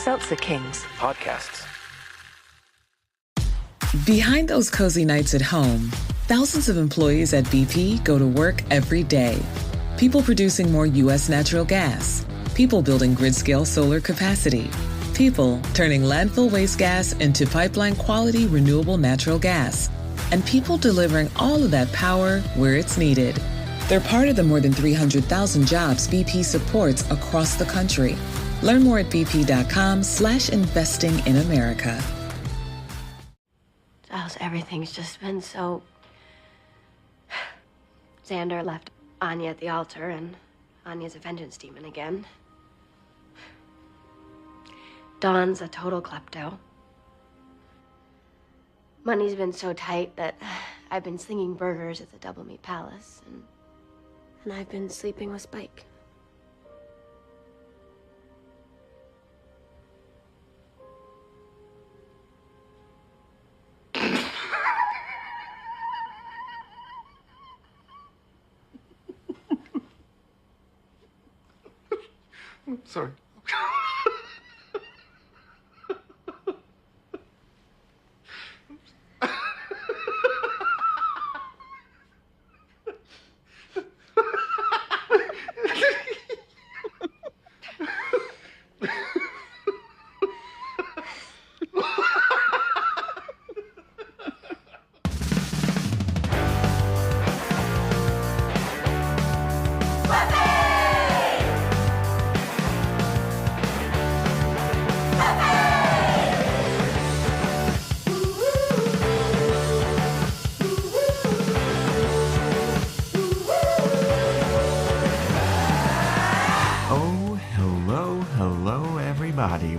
Seltzer Kings podcasts. Behind those cozy nights at home, thousands of employees at BP go to work every day. People producing more U.S. natural gas. People building grid-scale solar capacity. People turning landfill waste gas into pipeline-quality renewable natural gas. And people delivering all of that power where it's needed. They're part of the more than 300,000 jobs BP supports across the country. Learn more at bp.com/investing in America. Giles, everything's just been so... Xander left Anya at the altar, and Anya's a vengeance demon again. Dawn's a total klepto. Money's been so tight that I've been slinging burgers at the Double Meat Palace, and I've been sleeping with Spike. Sorry.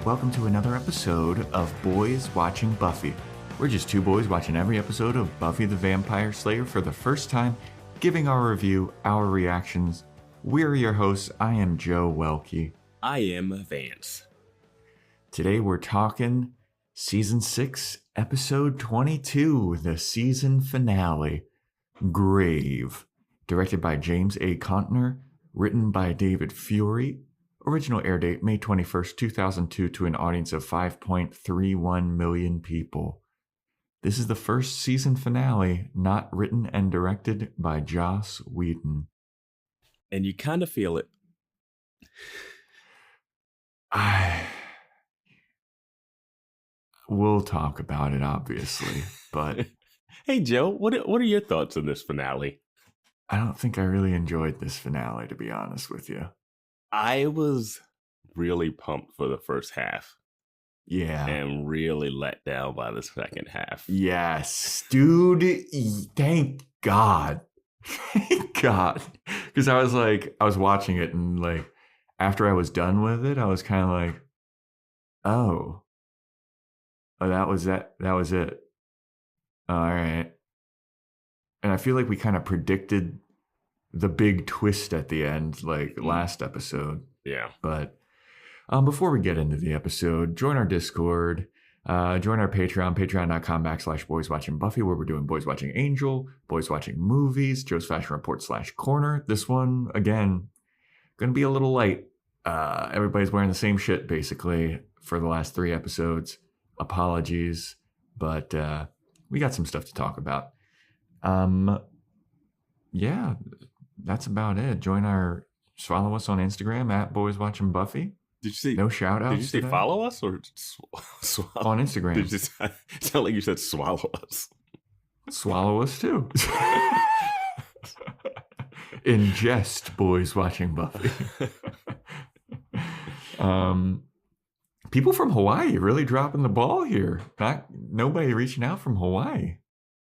Welcome to another episode of Boys Watching Buffy. We're just two boys watching every episode of Buffy the Vampire Slayer for the first time, giving our review, our reactions. We're your hosts. I am Joe Welke. I am Vance. Today we're talking Season 6, Episode 22, the season finale, Grave. Directed by James A. Contner, written by David Fury. Original air date, May 21st, 2002, to an audience of 5.31 million people. This is the first season finale not written and directed by Joss Whedon. And you kind of feel it. We'll talk about it, obviously, but... Hey, Joe, what are your thoughts on this finale? I don't think I really enjoyed this finale, to be honest with you. I was really pumped for the first half. Yeah. And really let down by the second half. Yes. Dude, thank God. Thank God. Because I was watching it and like, after I was done with it, I was kind of like, oh, that was it. All right. And I feel like we kind of predicted the big twist at the end, like last episode. Yeah. But before we get into the episode, join our Discord, join our Patreon, patreon.com/Boys Watching Buffy, where we're doing Boys Watching Angel, Boys Watching Movies, Joe's Fashion Report /Corner. This one, again, going to be a little light. Everybody's wearing the same shit, basically, for the last 3 episodes. Apologies, but we got some stuff to talk about. Yeah, that's about it. Follow us on Instagram at Boys Watching Buffy. Did you say no shout outs? Did you say today? Follow us or swallow? On Instagram? Did you sound like you said swallow us? Swallow us too. Ingest Boys Watching Buffy. People from Hawaii really dropping the ball here. Nobody reaching out from Hawaii.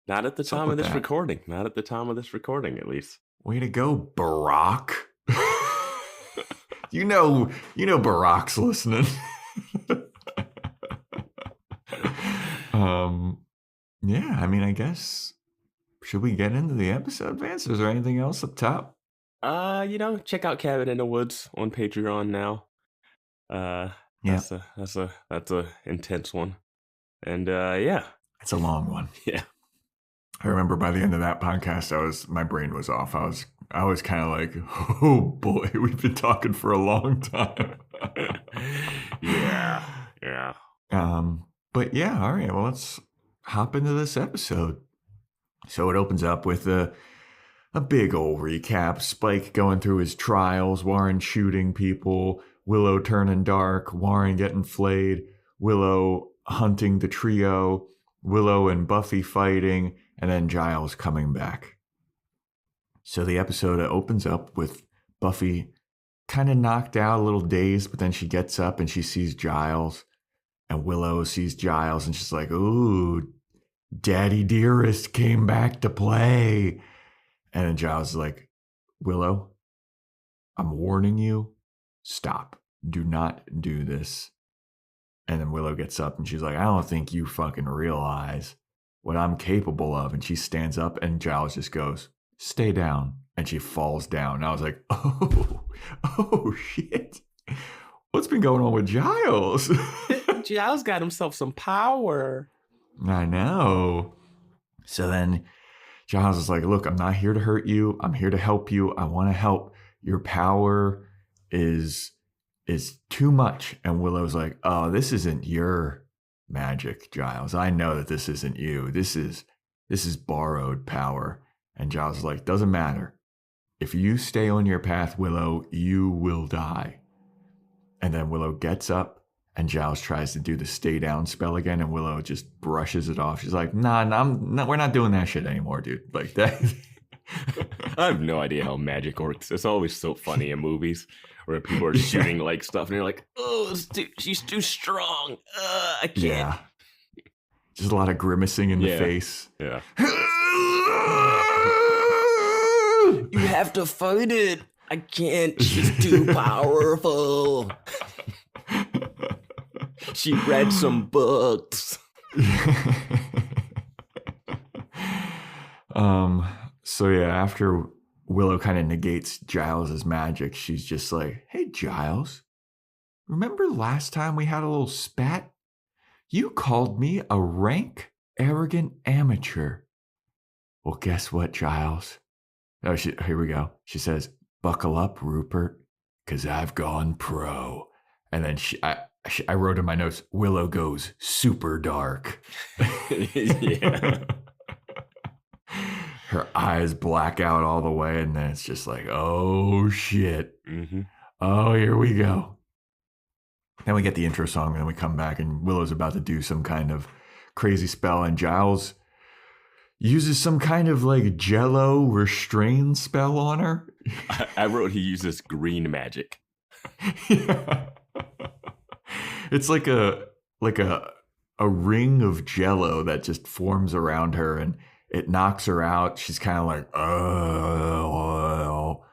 Not at the time of this recording. Not at the time of this recording, at least. Way to go, Barack. You know Barack's listening. Yeah, I mean, I guess, should we get into the episode, Vance? Is there anything else up top? Check out Cabin in the Woods on Patreon now. That's a intense one. And yeah. It's a long one. Yeah. I remember by the end of that podcast, my brain was off. I was kind of like, oh boy, we've been talking for a long time. Yeah. Yeah. But yeah, all right. Well, let's hop into this episode. So it opens up with a big old recap. Spike going through his trials, Warren shooting people, Willow turning dark, Warren getting flayed, Willow hunting the trio, Willow and Buffy fighting, and then Giles coming back. So the episode opens up with Buffy kind of knocked out, a little dazed, but then she gets up and she sees Giles, and Willow sees Giles, and she's like, ooh, Daddy Dearest came back to play. And then Giles is like, Willow, I'm warning you, stop. Do not do this. And then Willow gets up and she's like, I don't think you fucking realize what I'm capable of. And she stands up and Giles just goes, stay down. And she falls down. And I was like, oh shit. What's been going on with Giles? Giles got himself some power. I know. So then Giles is like, look, I'm not here to hurt you. I'm here to help you. I want to help. Your power is too much. And Willow's like, oh, this isn't your magic, Giles. I know that this isn't you. This is borrowed power. And Giles is like, doesn't matter. If you stay on your path, Willow, you will die. And then Willow gets up and Giles tries to do the stay down spell again. And Willow just brushes it off. She's like, nah, we're not doing that shit anymore, dude. Like that. I have no idea how magic works. It's always so funny in movies where people are shooting like stuff and you're like, oh, she's too strong. I can't. Yeah. Just a lot of grimacing in the face. Yeah. You have to fight it. I can't. She's too powerful. She read some books. So yeah, after Willow kind of negates Giles's magic, she's just like, hey, Giles, remember last time we had a little spat? You called me a rank, arrogant amateur. Well, guess what, Giles? Oh, here we go. She says, buckle up, Rupert, because I've gone pro. And then I wrote in my notes, Willow goes super dark. Yeah. Her eyes black out all the way, and then it's just like, oh, shit. Mm-hmm. Oh, here we go. Then we get the intro song, and then we come back, and Willow's about to do some kind of crazy spell, and Giles uses some kind of like jello restrain spell on her. I wrote he uses green magic. Yeah. It's like a ring of jello that just forms around her, and it knocks her out. She's kind of like, oh,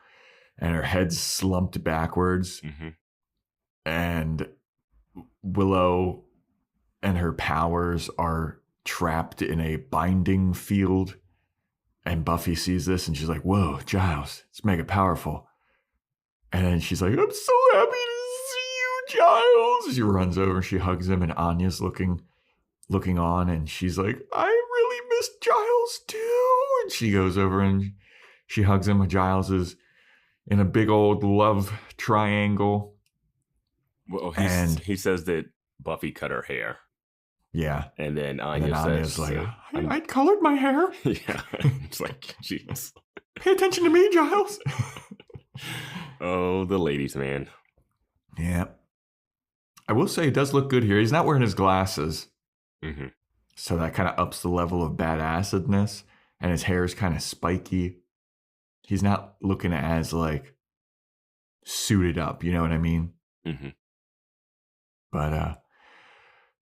and her head's slumped backwards. Mm-hmm. And Willow and her powers are trapped in a binding field. And Buffy sees this and she's like, whoa, Giles, it's mega powerful. And then she's like, I'm so happy to see you, Giles. She runs over and she hugs him, and Anya's looking on, and she's like, I really miss Giles too. And she goes over and she hugs him. Giles is in a big old love triangle. Well, he says that Buffy cut her hair. Yeah. And then Anya's says, like, I colored my hair. Yeah. It's like, jeez. Pay attention to me, Giles. Oh, the ladies, man. Yeah. I will say he does look good here. He's not wearing his glasses. Mm-hmm. So that kind of ups the level of badassedness. And his hair is kind of spiky. He's not looking as like suited up. You know what I mean? Mm-hmm. But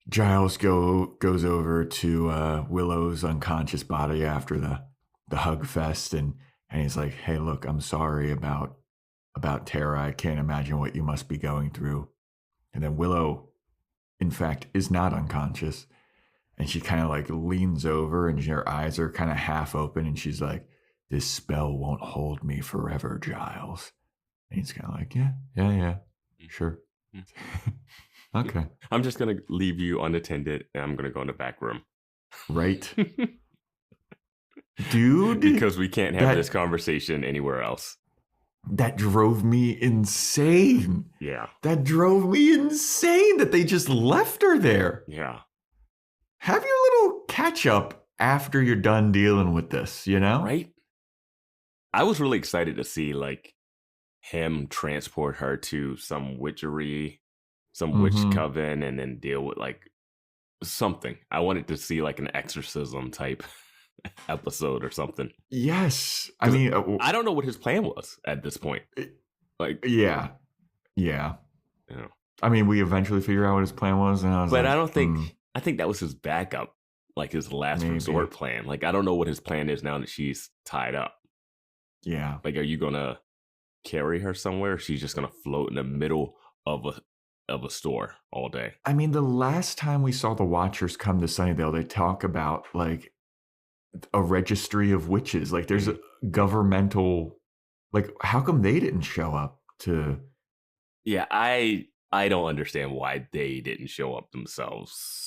Giles goes over to Willow's unconscious body after the hug fest, and he's like, hey, look, I'm sorry about Tara. I can't imagine what you must be going through. And then Willow, in fact, is not unconscious. And she kind of like leans over and her eyes are kind of half open. And she's like, this spell won't hold me forever, Giles. And he's kind of like, yeah, sure. Okay. I'm just going to leave you unattended and I'm going to go in the back room. Right. Dude. Because we can't have this conversation anywhere else. that drove me insane. Yeah. That drove me insane that they just left her there. Yeah. Have your little catch up after you're done dealing with this, you know? Right? I was really excited to see like him transport her to some witchery, some witch coven, and then deal with like something. I wanted to see like an exorcism type episode or something. Yes. I mean, I don't know what his plan was at this point. Like, yeah. I mean, we eventually figure out what his plan was, and I don't think. I think that was his backup, like his last resort plan. Like, I don't know what his plan is now that she's tied up. Yeah. Like, are you gonna carry her somewhere? Or she's just gonna float in the middle of a store all day. I mean, the last time we saw the Watchers come to Sunnydale, they talk about like a registry of witches. Like, there's a governmental. Like, how come they didn't show up to? Yeah, I don't understand why they didn't show up themselves.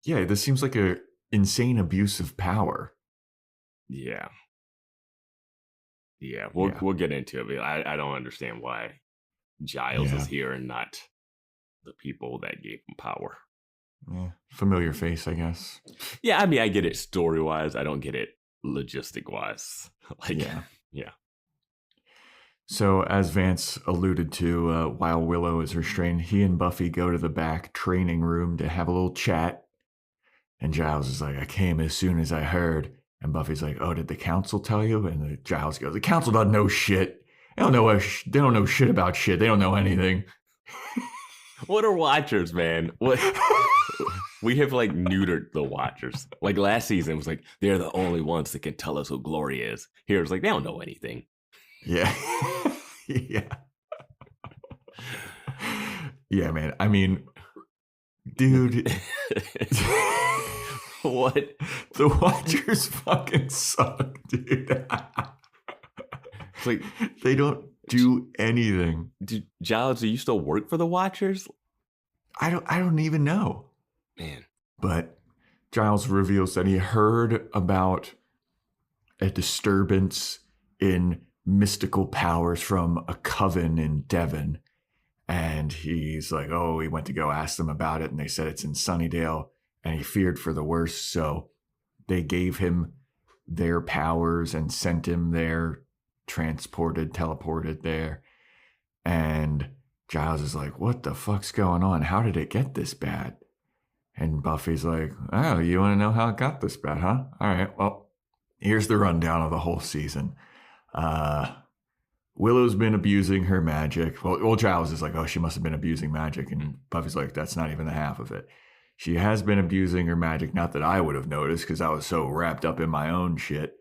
Yeah, this seems like a insane abuse of power. Yeah. We'll get into it. I don't understand why Giles is here and not the people that gave him power. Yeah, familiar face, I guess. Yeah, I mean, I get it story-wise. I don't get it logistic-wise. Yeah. So, as Vance alluded to, while Willow is restrained, he and Buffy go to the back training room to have a little chat. And Giles is like, I came as soon as I heard. And Buffy's like, oh, did the council tell you? And Giles goes, the council doesn't know shit. They don't know shit about shit. They don't know anything. What are Watchers, man? What? We have like neutered the Watchers. Like last season was like, they're the only ones that can tell us who Glory is. Here it's like, they don't know anything. Yeah. Yeah, man. I mean, dude. What? The Watchers fucking suck, dude. It's like, they don't do anything. Giles, do you still work for the Watchers? I don't even know. Man. But Giles reveals that he heard about a disturbance in mystical powers from a coven in Devon. And he's like, oh, he went to go ask them about it. And they said it's in Sunnydale. And he feared for the worst. So they gave him their powers and sent him there, teleported there. And Giles is like, what the fuck's going on? How did it get this bad? And Buffy's like, oh, you want to know how it got this bad, huh? All right, well, here's the rundown of the whole season. Willow's been abusing her magic. Well, Giles is like, oh, she must have been abusing magic. And Buffy's like, that's not even the half of it. She has been abusing her magic. Not that I would have noticed because I was so wrapped up in my own shit.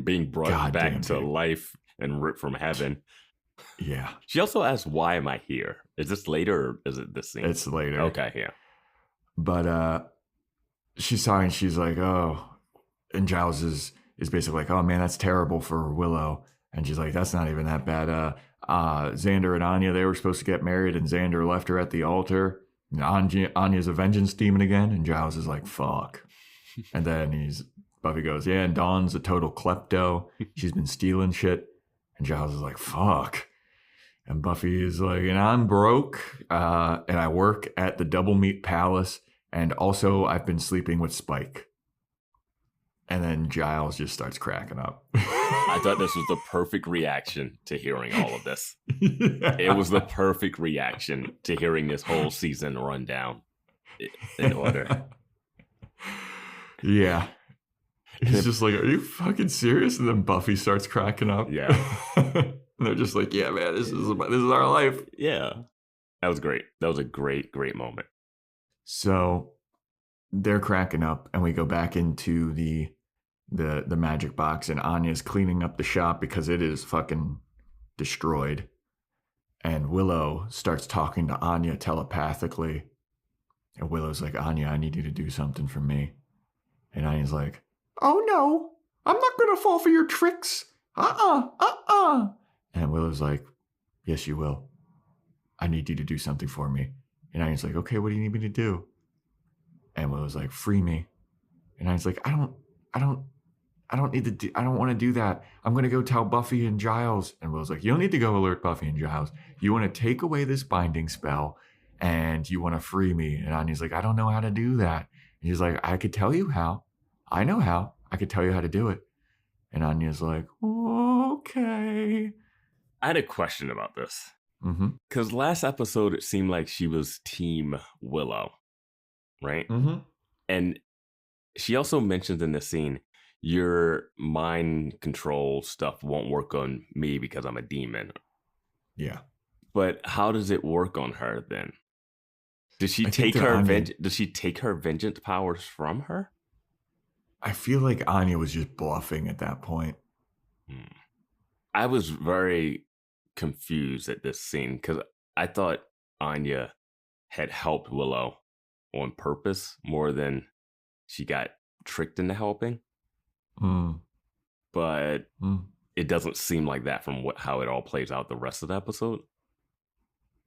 Being brought back to life and ripped from heaven. Yeah. She also asked, why am I here? Is this later or is it this scene? It's later. Okay, yeah. But she saw and she's like, oh. And Giles is basically like, oh, man, that's terrible for Willow. And she's like, that's not even that bad. Xander and Anya, they were supposed to get married and Xander left her at the altar. Anya's a vengeance demon again. And Giles is like, fuck. And then Buffy goes, yeah, and Dawn's a total klepto. She's been stealing shit. And Giles is like, fuck. And Buffy is like, and I'm broke. And I work at the Double Meat Palace. And also I've been sleeping with Spike. And then Giles just starts cracking up. I thought this was the perfect reaction to hearing all of this. It was the perfect reaction to hearing this whole season run down in order. Yeah. He's just like, are you fucking serious? And then Buffy starts cracking up. Yeah. And they're just like, yeah, man, this is our life. Yeah. That was great. That was a great, great moment. So they're cracking up and we go back into the magic box and Anya's cleaning up the shop because it is fucking destroyed. And Willow starts talking to Anya telepathically. And Willow's like, Anya, I need you to do something for me. And Anya's like, oh no, I'm not going to fall for your tricks. And Willow's like, yes, you will. I need you to do something for me. And Anya's like, okay, what do you need me to do? And Willow's like, free me. And Anya's like, I I don't want to do that. I'm going to go tell Buffy and Giles. And Willow's like, you don't need to go alert Buffy and Giles. You want to take away this binding spell and you want to free me. And Anya's like, I don't know how to do that. And he's like, I could tell you how. I know how. I could tell you how to do it. And Anya's like, okay. I had a question about this. Mm-hmm. Because last episode, it seemed like she was Team Willow, right? Mm-hmm. And she also mentions in the scene, your mind control stuff won't work on me because I'm a demon. Yeah. But how does it work on her then? Does she take her vengeance powers from her? I feel like Anya was just bluffing at that point. I was very confused at this scene because I thought Anya had helped Willow on purpose more than she got tricked into helping. But it doesn't seem like that from how it all plays out the rest of the episode.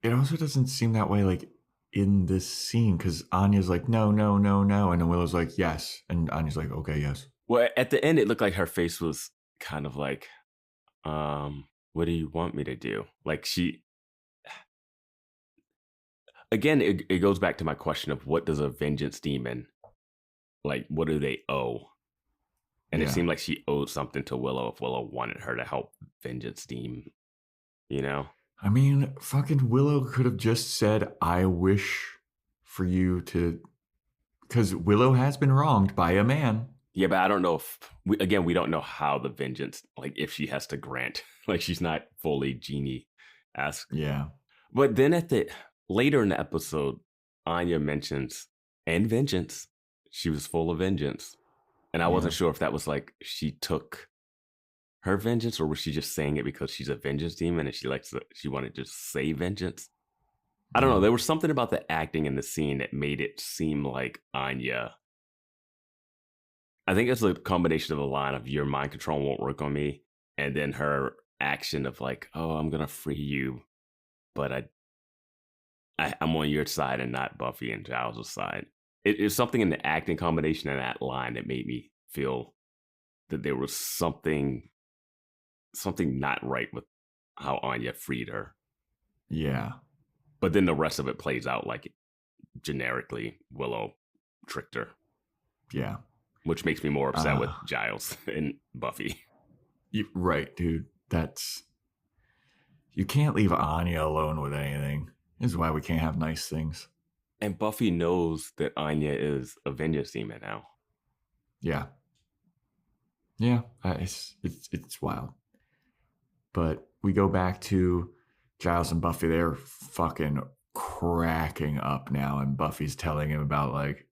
It also doesn't seem that way like in this scene because Anya's like, no. And then Willow's like, yes. And Anya's like, okay, yes. Well, at the end, it looked like her face was kind of like, what do you want me to do? Like again, it goes back to my question of what does a vengeance demon, like, what do they owe? And it seemed like she owed something to Willow if Willow wanted her to help vengeance demon, you know? I mean, fucking Willow could have just said, I wish for you to, because Willow has been wronged by a man. Yeah, but I don't know if, we don't know how the vengeance, like if she has to grant, like she's not fully genie-esque. Yeah. But then later in the episode, Anya mentions, and vengeance, she was full of vengeance. And I wasn't sure if that was like she took her vengeance or was she just saying it because she's a vengeance demon and she wanted to just say vengeance. I don't know. There was something about the acting in the scene that made it seem like Anya. I think it's a combination of the line of your mind control won't work on me. And then her action of like, oh, I'm going to free you. But I'm on your side and not Buffy and Giles' side. It's something in the acting combination of that line that made me feel that there was something not right with how Anya freed her. Yeah. But then the rest of it plays out like generically Willow tricked her. Yeah. Which makes me more upset with Giles and Buffy. Right, dude. You can't leave Anya alone with anything. This is why we can't have nice things. And Buffy knows that Anya is a vengeance demon now. Yeah. Yeah, it's wild. But we go back to Giles and Buffy. They're fucking cracking up now. And Buffy's telling him about like,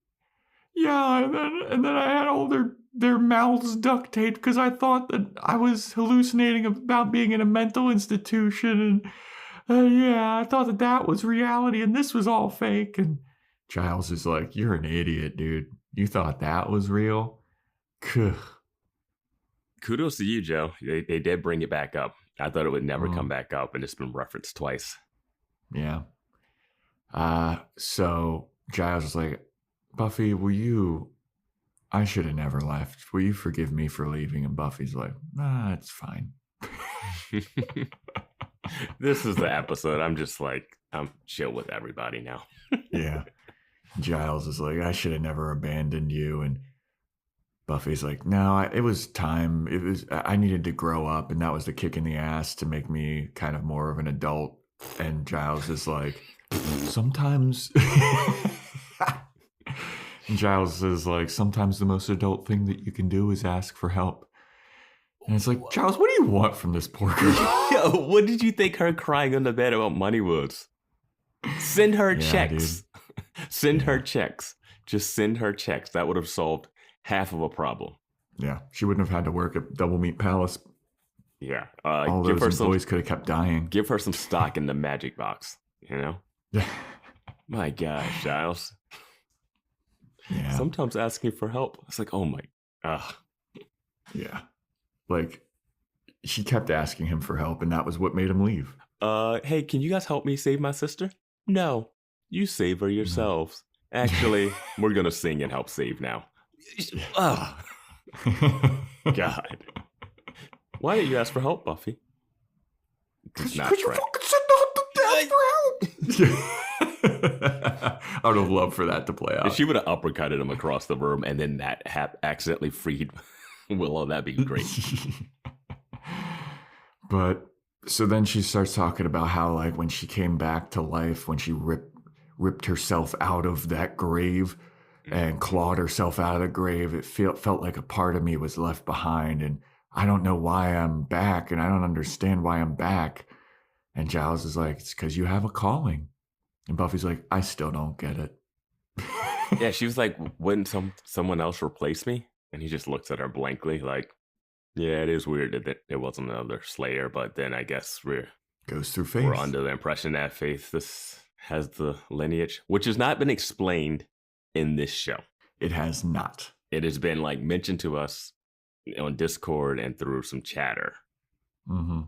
yeah, and then I had all their mouths duct taped because I thought that I was hallucinating about being in a mental institution. And yeah, I thought that was reality and this was all fake. And Giles is like, you're an idiot, dude. You thought that was real? Kudos to you, Joe. They did bring it back up. I thought it would never come back up, and it's been referenced twice. Yeah. So Giles is like, Buffy, I should have never left. Will you forgive me for leaving? And Buffy's like, it's fine. This is the episode. I'm just like, I'm chill with everybody now. Yeah. Giles is like, I should have never abandoned you. And Buffy's like, no, it was time. I needed to grow up. And that was the kick in the ass to make me kind of more of an adult. And Giles is like, sometimes. And Giles is like, sometimes the most adult thing that you can do is ask for help. And it's like, Giles, what do you want from this poor girl? Yo, what did you think her crying on the bed about money was? Send her checks. Send her checks. Just send her checks. That would have solved half of a problem. Yeah, she wouldn't have had to work at Double Meat Palace. Yeah. All those employees could have kept dying. Give her some stock in the magic box, you know? Yeah. My gosh, Giles. Yeah. Sometimes asking for help. It's like, oh my. Yeah. Like, she kept asking him for help, and that was what made him leave. Hey, can you guys help me save my sister? No. You save her yourselves. Actually, we're going to sing and help save now. God. Why did you ask for help, Buffy? Because you fucking said not to ask for help. I would have loved for that to play out. If she would have uppercutted him across the room and then that accidentally freed Willow, that'd be great. But so then she starts talking about how, like, when she came back to life, when she ripped herself out of that grave and clawed herself out of the grave, it felt like a part of me was left behind, and I don't know why I'm back, and I don't understand why I'm back. And Giles is like, it's because you have a calling. And Buffy's like, I still don't get it. Yeah, she was like, wouldn't someone else replace me? And he just looks at her blankly like, yeah, it is weird that there wasn't another Slayer, but then I guess goes through Faith. We're under the impression that Faith this has the lineage, which has not been explained in this show. It has not. It has been like mentioned to us on Discord and through some chatter. Mm-hmm.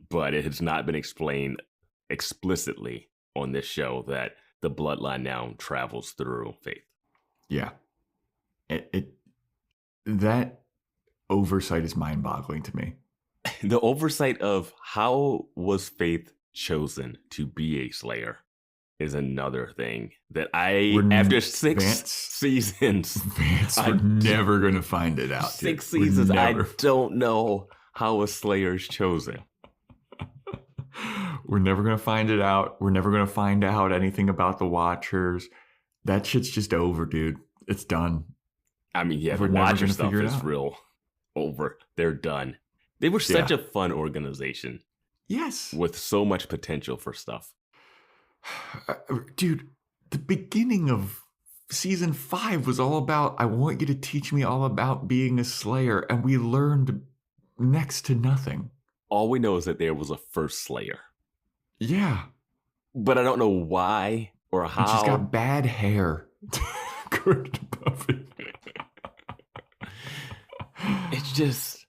But it has not been explained explicitly on this show that the bloodline now travels through Faith. Yeah. That oversight is mind-boggling to me. The oversight of how was Faith chosen to be a Slayer is another thing that after 6 seasons, Vance, we're never going to find it out. 6 seasons, I don't know how a Slayer is chosen. We're never going to find it out. We're never going to find out anything about the Watchers. That shit's just over, dude. It's done. I mean, yeah, the Watcher stuff is real over. They're done. They were such a fun organization. Yes. With so much potential for stuff. Dude, the beginning of season 5 was all about, I want you to teach me all about being a Slayer. And we learned next to nothing. All we know is that there was a first Slayer. Yeah. But I don't know why or how. And she's got bad hair. According to Buffy. It's just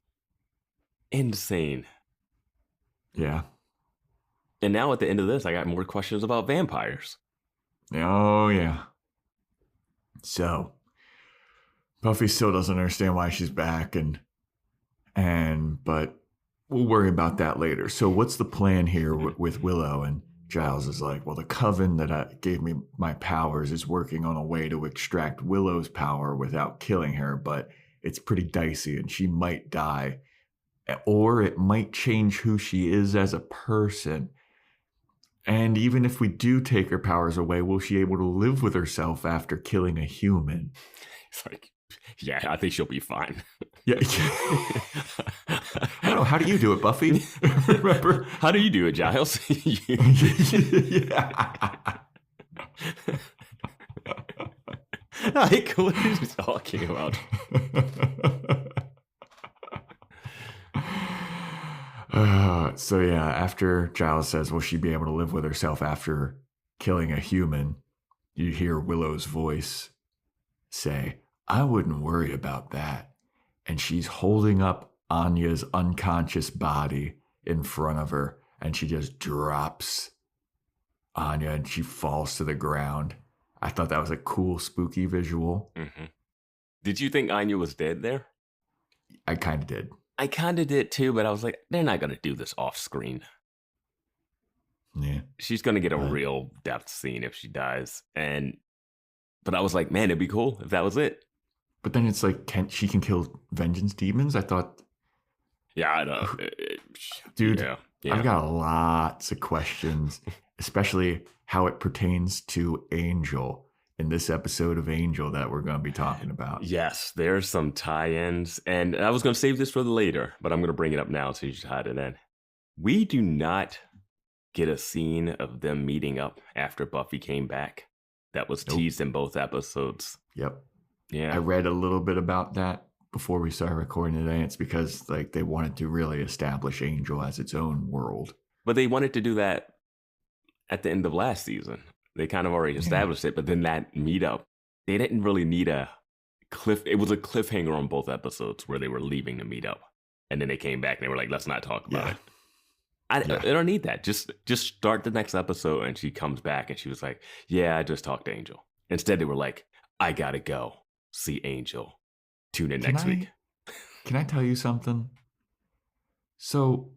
insane. Yeah. And now at the end of this, I got more questions about vampires. Oh, yeah. So, Buffy still doesn't understand why she's back, but we'll worry about that later. So what's the plan here with Willow? And Giles is like, well, the coven that gave me my powers is working on a way to extract Willow's power without killing her, but it's pretty dicey and she might die. Or it might change who she is as a person. And even if we do take her powers away, will she be able to live with herself after killing a human? It's like, yeah, I think she'll be fine. Yeah. I don't know. How do you do it, Buffy? Remember? How do you do it, Giles? Like, what are you talking about? So yeah, after Giles says, will she be able to live with herself after killing a human? You hear Willow's voice say, I wouldn't worry about that. And she's holding up Anya's unconscious body in front of her, and she just drops Anya and she falls to the ground. I thought that was a cool, spooky visual. Mm-hmm. Did you think Anya was dead there? I kind of did. I kind of did too, but I was like, they're not going to do this off screen. Yeah. She's going to get a real death scene if she dies. But I was like, man, it'd be cool if that was it. But then it's like, she can kill vengeance demons? I thought. Yeah, I know. Dude, yeah. I've got lots of questions, especially how it pertains to Angel in this episode of Angel that we're going to be talking about. Yes, there's some tie-ins. And I was going to save this for later, but I'm going to bring it up now so you should hide it in. We do not get a scene of them meeting up after Buffy came back. That was teased in both episodes. Yep. Yeah. I read a little bit about that before we started recording today. It's because they wanted to really establish Angel as its own world. But they wanted to do that at the end of last season. They kind of already established it, but then that meetup, they didn't really need a cliff. It was a cliffhanger on both episodes where they were leaving the meetup. And then they came back and they were like, let's not talk about it. I don't need that. Just start the next episode and she comes back and she was like, yeah, I just talked to Angel. Instead, they were like, I gotta go see Angel. Tune in next week. can I tell you something? So,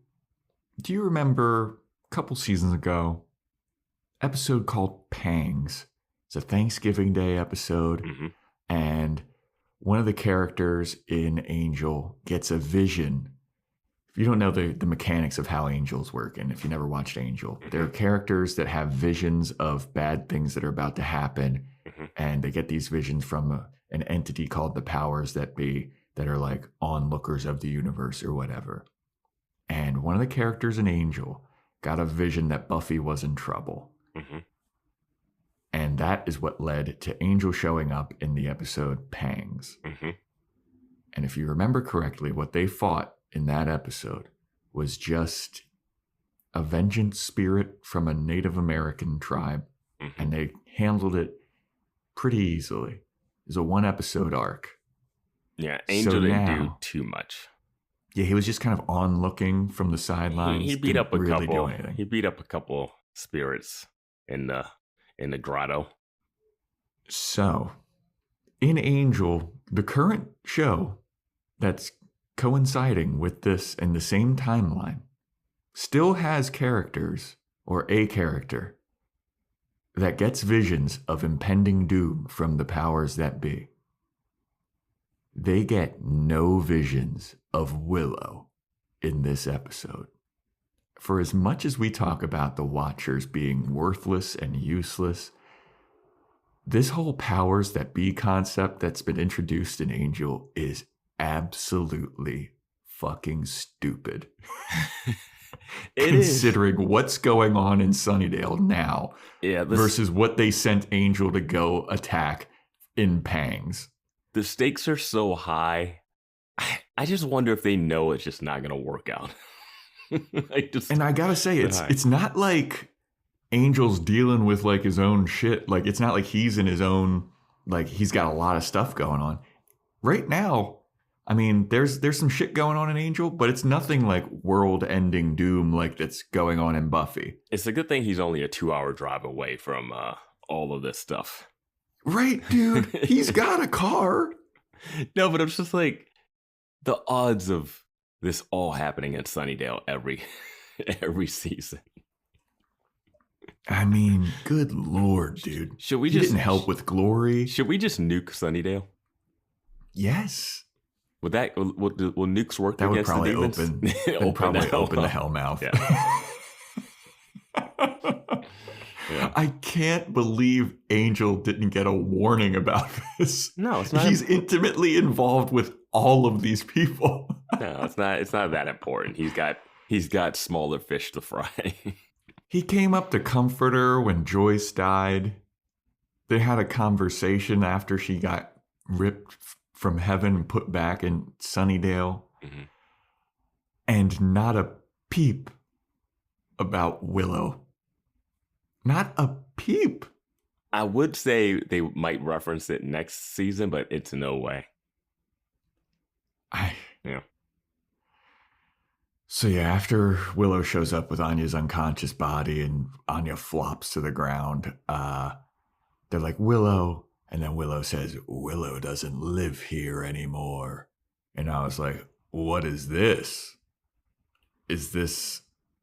do you remember a couple seasons ago, episode called Pangs? It's a Thanksgiving Day episode, and one of the characters in Angel gets a vision. If you don't know the mechanics of how angels work, and if you never watched Angel, there are characters that have visions of bad things that are about to happen, and they get these visions from an entity called the powers that be, that are like onlookers of the universe or whatever. And one of the characters in Angel got a vision that Buffy was in trouble. And that is what led to Angel showing up in the episode Pangs. And if you remember correctly, what they fought in that episode was just a vengeance spirit from a Native American tribe. And they handled it pretty easily. It was a 1 episode arc. Yeah, Angel didn't do too much. Yeah, he was just kind of on looking from the sidelines. He beat up a couple. He beat up a couple spirits in the grotto. So, in Angel, the current show that's coinciding with this in the same timeline still has characters, or a character, that gets visions of impending doom from the powers that be. They get no visions of Willow in this episode. For as much as we talk about the Watchers being worthless and useless, this whole powers that be concept that's been introduced in Angel is absolutely fucking stupid. Considering what's going on in Sunnydale now versus what they sent Angel to go attack in Pangs. The stakes are so high. I just wonder if they know it's just not going to work out. And I gotta say, it's not like Angel's dealing with like his own shit. Like, it's not like he's in his own, like, he's got a lot of stuff going on right now. I mean, there's some shit going on in Angel, but it's nothing like world-ending doom like that's going on in Buffy. It's a good thing he's only a 2-hour drive away from all of this stuff. Right, dude. He's got a car. No, but it's just like the odds of this all happening in Sunnydale every season. I mean, good Lord, dude. Should we didn't help with Glory? Should we just nuke Sunnydale? Yes. Will nukes work that against the demons? That would probably open the hell mouth. Yeah. Yeah. I can't believe Angel didn't get a warning about this. No, it's not. He's intimately involved with all of these people. No, it's not. It's not that important. He's got smaller fish to fry. He came up to comfort her when Joyce died. They had a conversation after she got ripped from heaven and put back in Sunnydale. And not a peep about Willow. Not a peep. I would say they might reference it next season, but it's no way. Yeah. So yeah, after Willow shows up with Anya's unconscious body and Anya flops to the ground, they're like, Willow. And then Willow says, Willow doesn't live here anymore. And I was like, what is this? Is this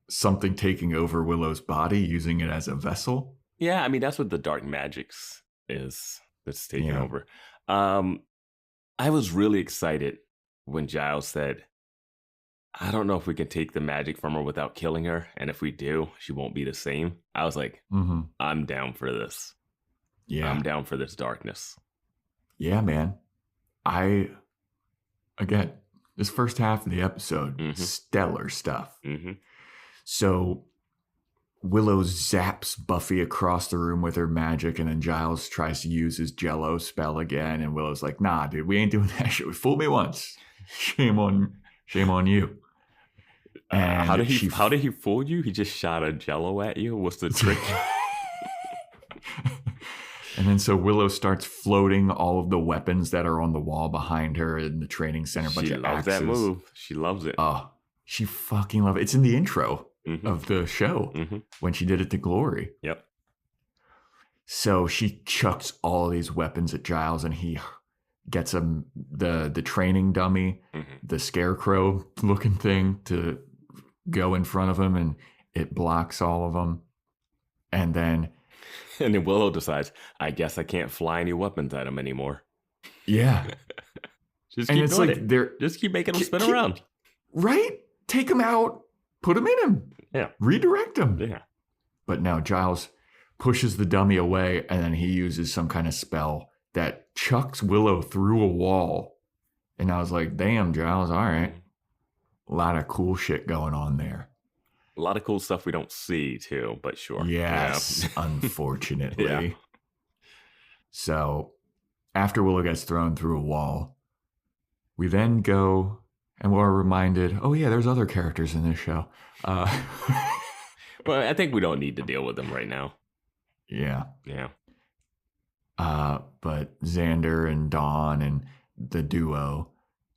something taking over Willow's body, using it as a vessel? Yeah, I mean, that's what the dark magics is that's taking over. I was really excited when Giles said, I don't know if we can take the magic from her without killing her. And if we do, she won't be the same. I was like, I'm down for this. Yeah. I'm down for this darkness. Yeah, man. Again, this first half of the episode, stellar stuff. So Willow zaps Buffy across the room with her magic, and then Giles tries to use his Jello spell again, and Willow's like, nah, dude, we ain't doing that shit. We fooled me once. Shame on you. And how did he fool you? He just shot a Jello at you? What's the trick? And then so Willow starts floating all of the weapons that are on the wall behind her in the training center. She loves that move. She loves it. Oh, she fucking loves it. It's in the intro of the show when she did it to Glory. Yep. So she chucks all of these weapons at Giles, and he gets him the training dummy, the scarecrow looking thing to go in front of him, and it blocks all of them. And then Willow decides, I guess I can't fly any weapons at him anymore. Yeah. Just keep doing it. Just keep making them spin around. Right? Take him out. Put him in him. Yeah. Redirect him. Yeah. But now Giles pushes the dummy away, and then he uses some kind of spell that chucks Willow through a wall. And I was like, damn, Giles, all right. A lot of cool shit going on there. A lot of cool stuff we don't see, too, but sure. Yes, unfortunately. Yeah. So after Willow gets thrown through a wall, we then go and we're reminded, oh, yeah, there's other characters in this show. Well, I think we don't need to deal with them right now. Yeah. Yeah. But Xander and Dawn and the duo,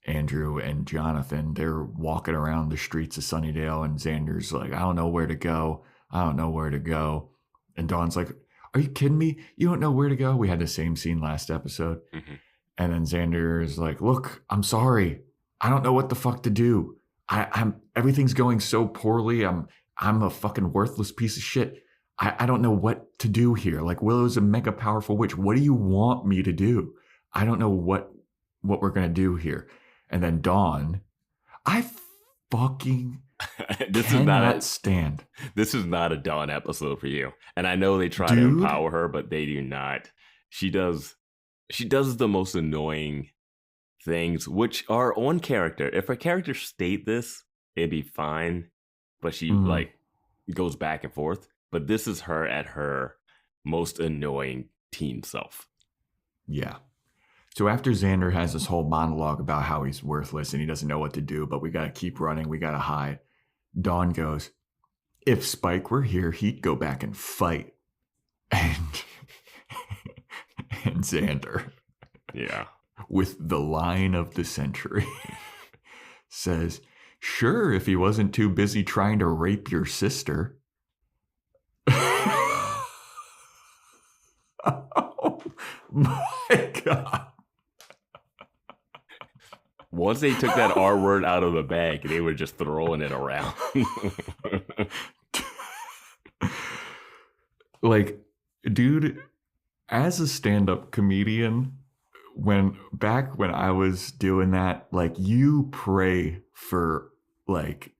Andrew and Jonathan, they're walking around the streets of Sunnydale, and Xander's like, I don't know where to go. I don't know where to go. And Dawn's like, are you kidding me? You don't know where to go? We had the same scene last episode. Mm-hmm. And then Xander is like, look, I'm sorry. I don't know what the fuck to do. I'm everything's going so poorly. I'm a fucking worthless piece of shit. I don't know what to do here. Like, Willow's a mega powerful witch. What do you want me to do? I don't know what we're going to do here. And then Dawn, I fucking cannot stand. This is not a Dawn episode for you. And I know they try to empower her, but they do not. She does the most annoying things, which are on character. If a character state this, it'd be fine. But she goes back and forth. But this is her at her most annoying teen self. Yeah. So after Xander has this whole monologue about how he's worthless and he doesn't know what to do, but we got to keep running, we got to hide, Dawn goes, if Spike were here, he'd go back and fight. And Xander, yeah, with the line of the century, says, sure, if he wasn't too busy trying to rape your sister. Oh my God. Once they took that R word out of the bag, they were just throwing it around. Like, dude, as a stand-up comedian, when I was doing that, like, you pray for, like,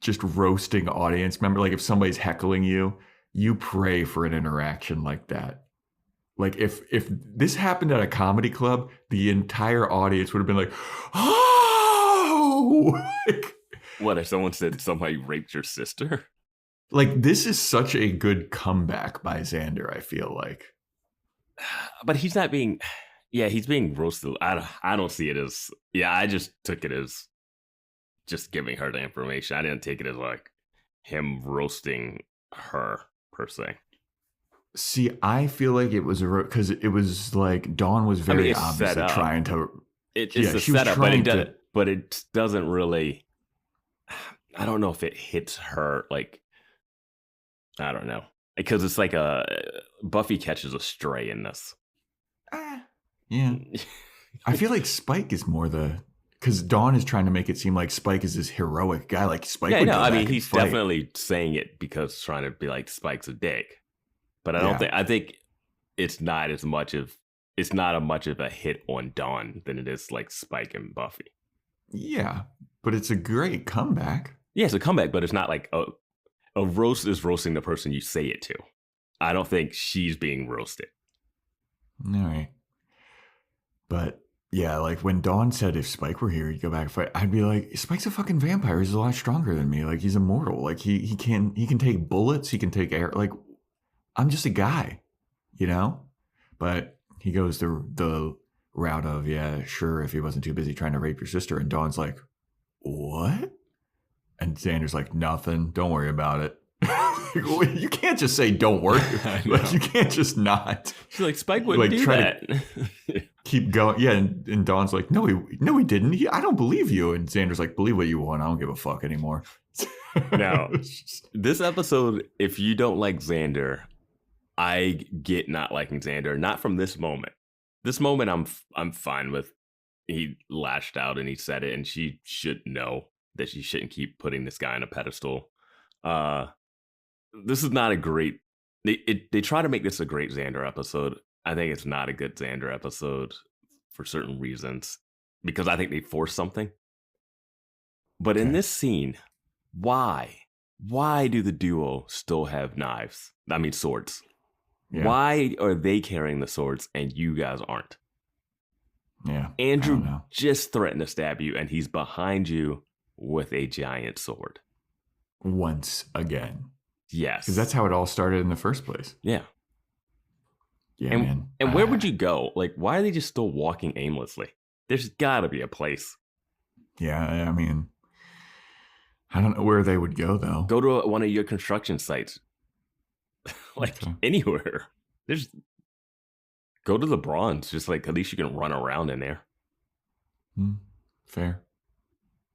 just roasting audience. Remember, like, if somebody's heckling you, you pray for an interaction like that. Like, if this happened at a comedy club, the entire audience would have been like, oh! Like, what, if someone said somebody raped your sister? Like, this is such a good comeback by Xander, I feel like. But he's not being... Yeah, he's being roasted. I don't see it as... Yeah, I just took it as just giving her the information. I didn't take it as, like, him roasting her, per se. See, I feel like it was because it was like Dawn was very obviously trying to. It's a setup, but it doesn't really. I don't know if it hits her like. I don't know, because it's like Buffy catches a stray in this. Yeah, I feel like Spike is more because Dawn is trying to make it seem like Spike is this heroic guy. Like Spike. Yeah, would no, go I back mean and he's fight. definitely saying it because trying to be like Spike's a dick. But I think it's not as much of a hit on Dawn than it is like Spike and Buffy. Yeah, but it's a great comeback. Yeah, it's a comeback, but it's not like a roast is roasting the person you say it to. I don't think she's being roasted. All right. But yeah, like when Dawn said if Spike were here, he'd go back and fight, I'd be like, Spike's a fucking vampire. He's a lot stronger than me. Like, he's immortal. Like, he can take bullets. He can take air. Like, I'm just a guy, you know? But he goes the route of, yeah, sure, if he wasn't too busy trying to rape your sister. And Dawn's like, what? And Xander's like, nothing. Don't worry about it. You can't just say don't worry. Like, you can't just not. She's like, Spike wouldn't do that. Keep going. Yeah, and Dawn's like, no, he didn't. I don't believe you. And Xander's like, believe what you want. I don't give a fuck anymore. Now, this episode, if you don't like Xander, I get not liking Xander, not from this moment, this moment I'm fine with. He lashed out and he said it, and she should know that she shouldn't keep putting this guy on a pedestal. This is not a great. They try to make this a great Xander episode. I think it's not a good Xander episode for certain reasons, because I think they force something. But in this scene, why do the duo still have knives? I mean, swords. Yeah. Why are they carrying the swords and you guys aren't? Yeah. Andrew just threatened to stab you, and he's behind you with a giant sword. Once again. Yes. Because that's how it all started in the first place. Yeah. Yeah, man. And where would you go? Like, why are they just still walking aimlessly? There's got to be a place. Yeah, I mean, I don't know where they would go, though. Go to one of your construction sites. Like, anywhere. Go to the Bronze. Just like, at least you can run around in there. Fair.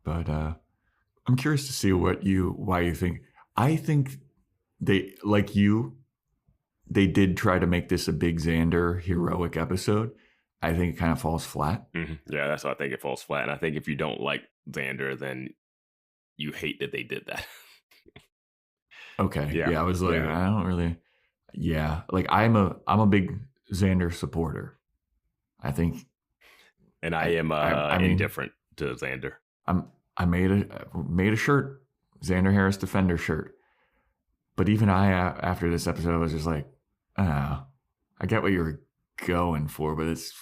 But I'm curious to see why you think. I think they, like you, they did try to make this a big Xander heroic episode. I think it kind of falls flat. Mm-hmm. Yeah, that's why I think it falls flat. And I think if you don't like Xander, then you hate that they did that. Okay. Yeah, I was like, I don't really. Yeah, like I'm a big Xander supporter. I think. And I am indifferent to Xander. I made a shirt, Xander Harris Defender shirt. But even after this episode, I was just like, I get what you were going for, but it's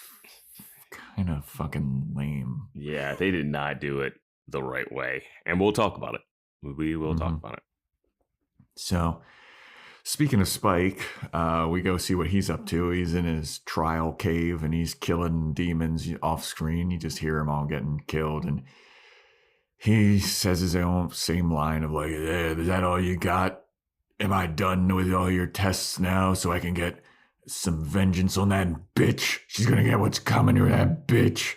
kind of fucking lame. Yeah, they did not do it the right way. And we'll talk about it. We will talk about it. So, speaking of Spike, we go see what he's up to. He's in his trial cave and he's killing demons off screen. You just hear them all getting killed. And he says his own same line of like, is that all you got? Am I done with all your tests now so I can get some vengeance on that bitch? She's going to get what's coming to that bitch.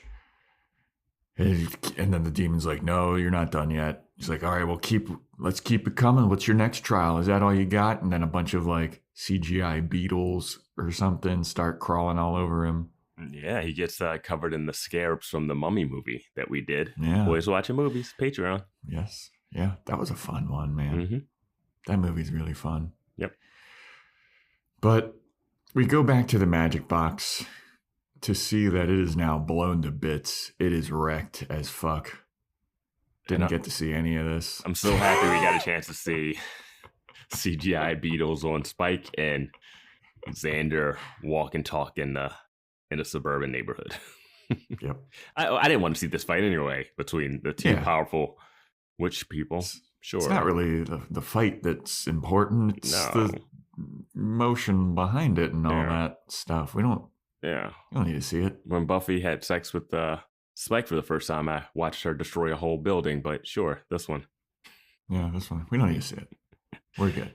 And then the demon's like, no, you're not done yet. He's like, all right, well, let's keep it coming. What's your next trial? Is that all you got? And then a bunch of like CGI beetles or something start crawling all over him. Yeah, he gets covered in the scarabs from the Mummy movie that we did. Yeah. Boys Watching Movies, Patreon. Yes. Yeah, that was a fun one, man. Mm-hmm. That movie's really fun. Yep. But we go back to the magic box to see that it is now blown to bits. It is wrecked as fuck. Didn't get to see any of this. I'm so happy we got a chance to see CGI beetles on Spike and Xander walk and talk in a suburban neighborhood. Yep. I didn't want to see this fight anyway between the two powerful witch people. Sure. It's not really the fight that's important. It's the motion behind it and all that stuff. We don't need to see it. When Buffy had sex with Spike for the first time, I watched her destroy a whole building, but sure, this one. Yeah, this one. We don't need to see it. We're good.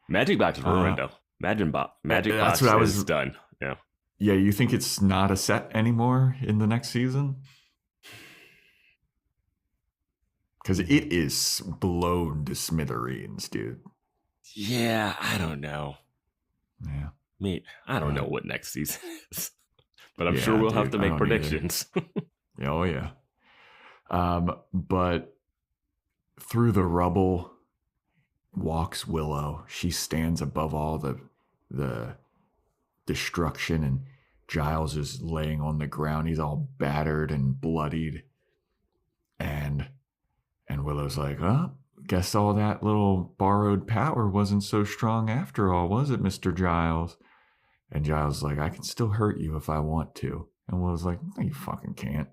Magic Box is ruined, though. Magic Box is done. Yeah. Yeah, you think it's not a set anymore in the next season? Because it is blown to smithereens, dude. Yeah, I don't know. Yeah. I don't know what next season is. But I'm sure we'll have to make predictions. Oh, yeah. But through the rubble walks Willow. She stands above all the destruction, and Giles is laying on the ground. He's all battered and bloodied. And Willow's like, guess all that little borrowed power wasn't so strong after all, was it, Mr. Giles? And Giles is like, I can still hurt you if I want to. And Willow's like, no, you fucking can't.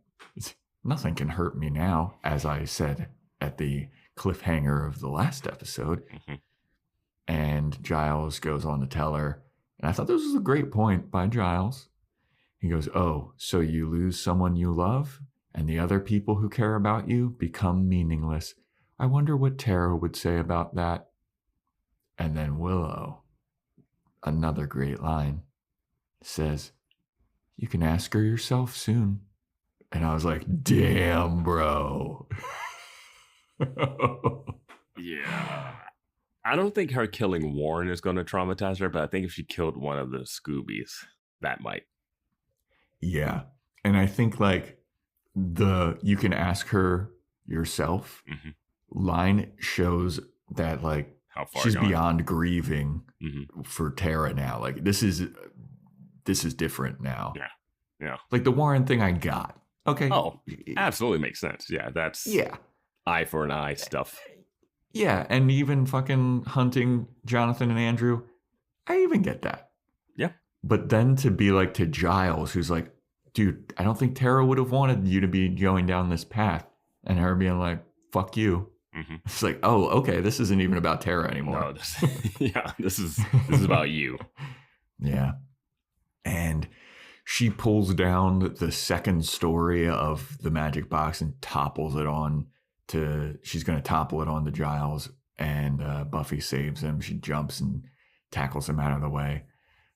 Nothing can hurt me now, as I said at the cliffhanger of the last episode. Mm-hmm. And Giles goes on to tell her, and I thought this was a great point by Giles. He goes, oh, so you lose someone you love, and the other people who care about you become meaningless. I wonder what Tara would say about that. And then Willow, another great line, says, you can ask her yourself soon. And I was like, damn, bro. Yeah. I don't think her killing Warren is going to traumatize her, but I think if she killed one of the Scoobies, that might. Yeah. And I think like you can ask her yourself line shows that like how far she's gone. beyond grieving for Tara now. Like this is different now. Yeah. Like the Warren thing I got. Okay. Oh, absolutely makes sense. Yeah, that's eye for an eye stuff. Yeah, and even fucking hunting Jonathan and Andrew, I even get that. Yeah. But then to be like to Giles, who's like, dude, I don't think Tara would have wanted you to be going down this path. And her being like, fuck you. It's like, oh, okay, this isn't even about Tara anymore. No, this is about you. Yeah. And she pulls down the second story of the magic box and topples it on she's going to topple it on to Giles, and Buffy saves him. She jumps and tackles him out of the way.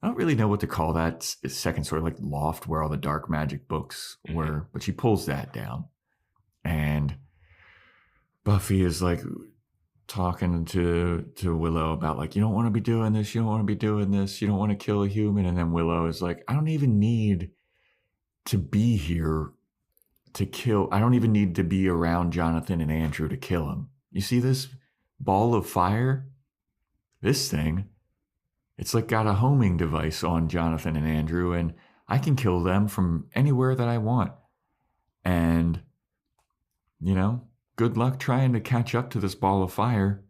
I don't really know what to call that second story, like loft where all the dark magic books were, but she pulls that down. And Buffy is like talking to Willow about like, you don't want to be doing this. You don't want to be doing this. You don't want to kill a human. And then Willow is like, I don't even need to be here to kill. I don't even need to be around Jonathan and Andrew to kill him. You see this ball of fire? This thing, it's like got a homing device on Jonathan and Andrew, and I can kill them from anywhere that I want. And, you know, good luck trying to catch up to this ball of fire.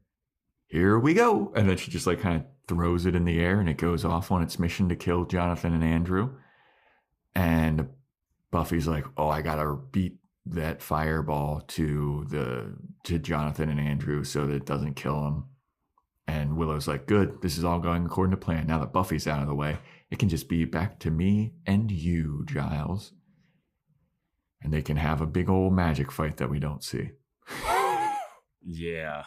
Here we go. And then she just like kind of throws it in the air and it goes off on its mission to kill Jonathan and Andrew. And Buffy's like, oh, I gotta beat that fireball to Jonathan and Andrew so that it doesn't kill them. And Willow's like, good, this is all going according to plan. Now that Buffy's out of the way, it can just be back to me and you, Giles. And they can have a big old magic fight that we don't see. Yeah.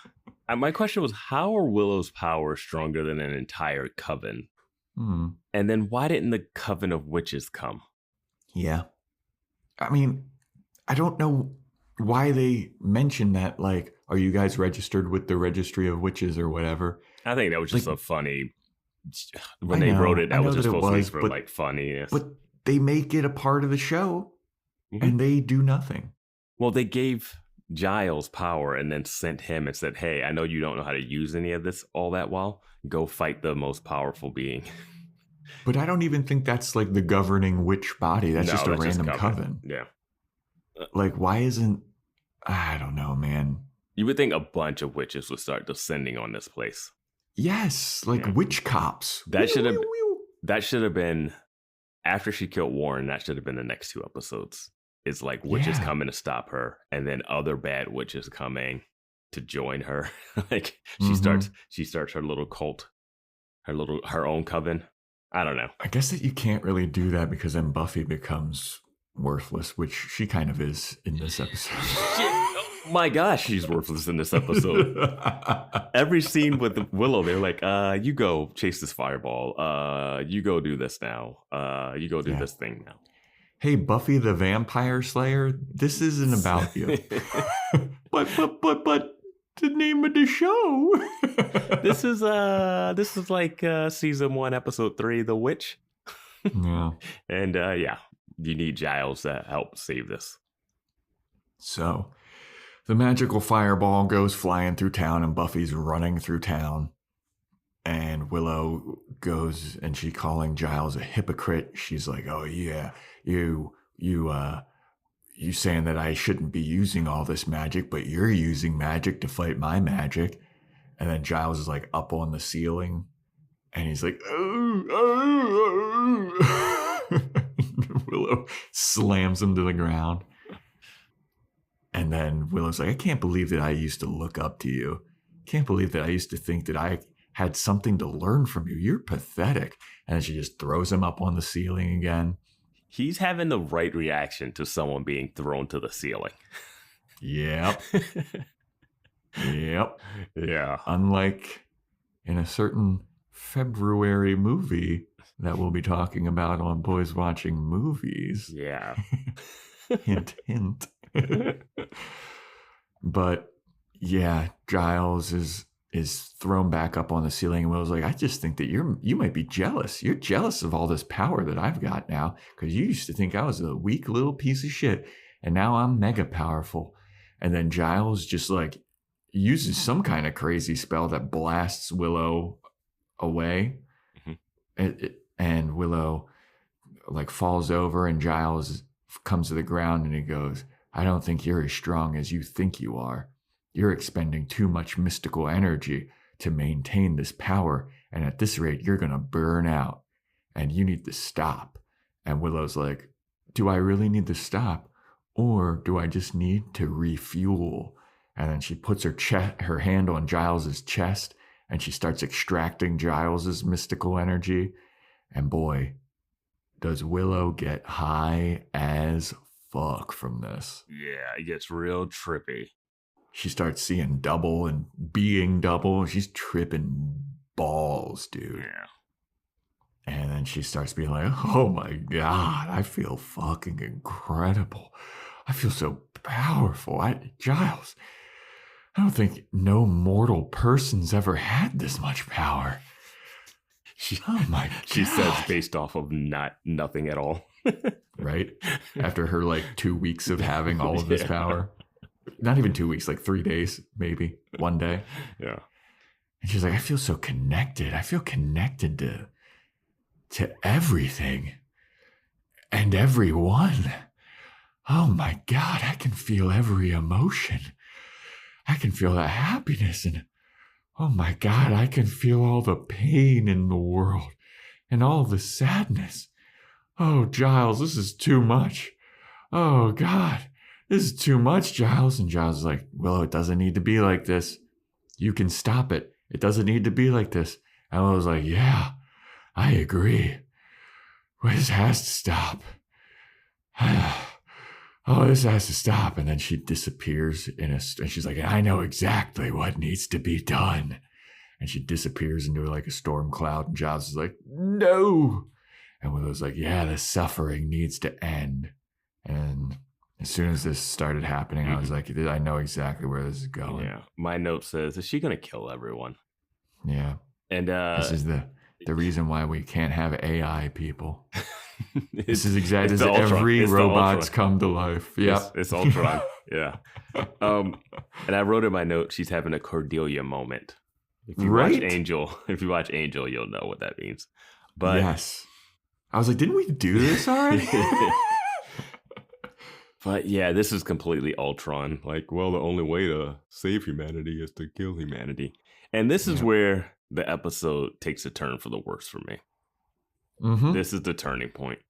My question was, how are Willow's powers stronger than an entire coven? And then why didn't the coven of witches come? Yeah. I mean, I don't know why they mentioned that, like, are you guys registered with the Registry of Witches or whatever? I think that was just like, a funny, when they wrote it, that was just supposed to be for, like, funniness. But they make it a part of the show, and they do nothing. Well, they gave Giles power and then sent him and said, hey, I know you don't know how to use any of this all that well. Go fight the most powerful being. But I don't even think that's like the governing witch body. That's just a random coven. Yeah. Like, why isn't... I don't know, man. You would think a bunch of witches would start descending on this place. Yes, like witch cops. That should have been... After she killed Warren, that should have been the next 2 episodes. It's like witches coming to stop her, and then other bad witches coming to join her. Like she starts her little cult, her own coven. I don't know. I guess that you can't really do that because then Buffy becomes worthless, which she kind of is in this episode. My gosh, she's worthless in this episode. Every scene with Willow, they're like, you go chase this fireball. You go do this now. You go do this thing now. Hey, Buffy the Vampire Slayer, this isn't about you. but the name of the show. This is like season 1, episode 3, The Witch. Yeah. And you need Giles to help save this. So the magical fireball goes flying through town and Buffy's running through town. And Willow goes and she's calling Giles a hypocrite. She's like, oh yeah, you saying that I shouldn't be using all this magic, but you're using magic to fight my magic. And then Giles is like up on the ceiling and he's like, Willow slams him to the ground. And then Willow's like, I can't believe that I used to look up to you. Can't believe that I used to think that I had something to learn from you. You're pathetic. And she just throws him up on the ceiling again. He's having the right reaction to someone being thrown to the ceiling. Yep. Yep. Yeah. Unlike in a certain February movie that we'll be talking about on Boys Watching Movies. Yeah. Hint, hint. But yeah, Giles is is thrown back up on the ceiling. And Willow's like, I just think that you might be jealous. You're jealous of all this power that I've got now, because you used to think I was a weak little piece of shit, and now I'm mega powerful. And then Giles just like uses some kind of crazy spell that blasts Willow away. And Willow like falls over, and Giles comes to the ground and he goes, I don't think you're as strong as you think you are. You're expending too much mystical energy to maintain this power. And at this rate, you're going to burn out, and you need to stop. And Willow's like, do I really need to stop? Or do I just need to refuel? And then she puts her hand on Giles's chest, and she starts extracting Giles's mystical energy. And boy, does Willow get high as fuck from this. Yeah, it gets real trippy. She starts seeing double and being double. She's tripping balls, dude. Yeah. And then she starts being like, oh my God, I feel fucking incredible. I feel so powerful. Giles, I don't think no mortal person's ever had this much power. Oh my God. She says based off of nothing at all. Right? After her like 2 weeks of having all of this power. Not even 2 weeks, like 3 days, maybe 1 day. Yeah. And she's like, I feel so connected. I feel connected to everything and everyone. Oh my God, I can feel every emotion. I can feel that happiness, and oh my God, I can feel all the pain in the world and all the sadness. Oh, Giles, this is too much. Oh God, this is too much, Giles. And Giles is like, Willow, it doesn't need to be like this. You can stop it. It doesn't need to be like this. And Willow's like, yeah, I agree. This has to stop. Oh, this has to stop. And then she disappears and she's like, I know exactly what needs to be done. And she disappears into like a storm cloud. And Giles is like, no. And Willow's like, yeah, the suffering needs to end. And as soon as this started happening, I was like, I know exactly where this is going. Yeah. My note says, is she going to kill everyone? Yeah. And this is the reason why we can't have AI people. This is exactly this every robots come to life. Yeah, it's Ultron. Yeah. And I wrote in my note, she's having a Cordelia moment. If you watch Angel, you'll know what that means. But yes, I was like, didn't we do this already? But yeah, this is completely Ultron. Like, well, the only way to save humanity is to kill humanity. And this is where the episode takes a turn for the worse for me. Mm-hmm. This is the turning point.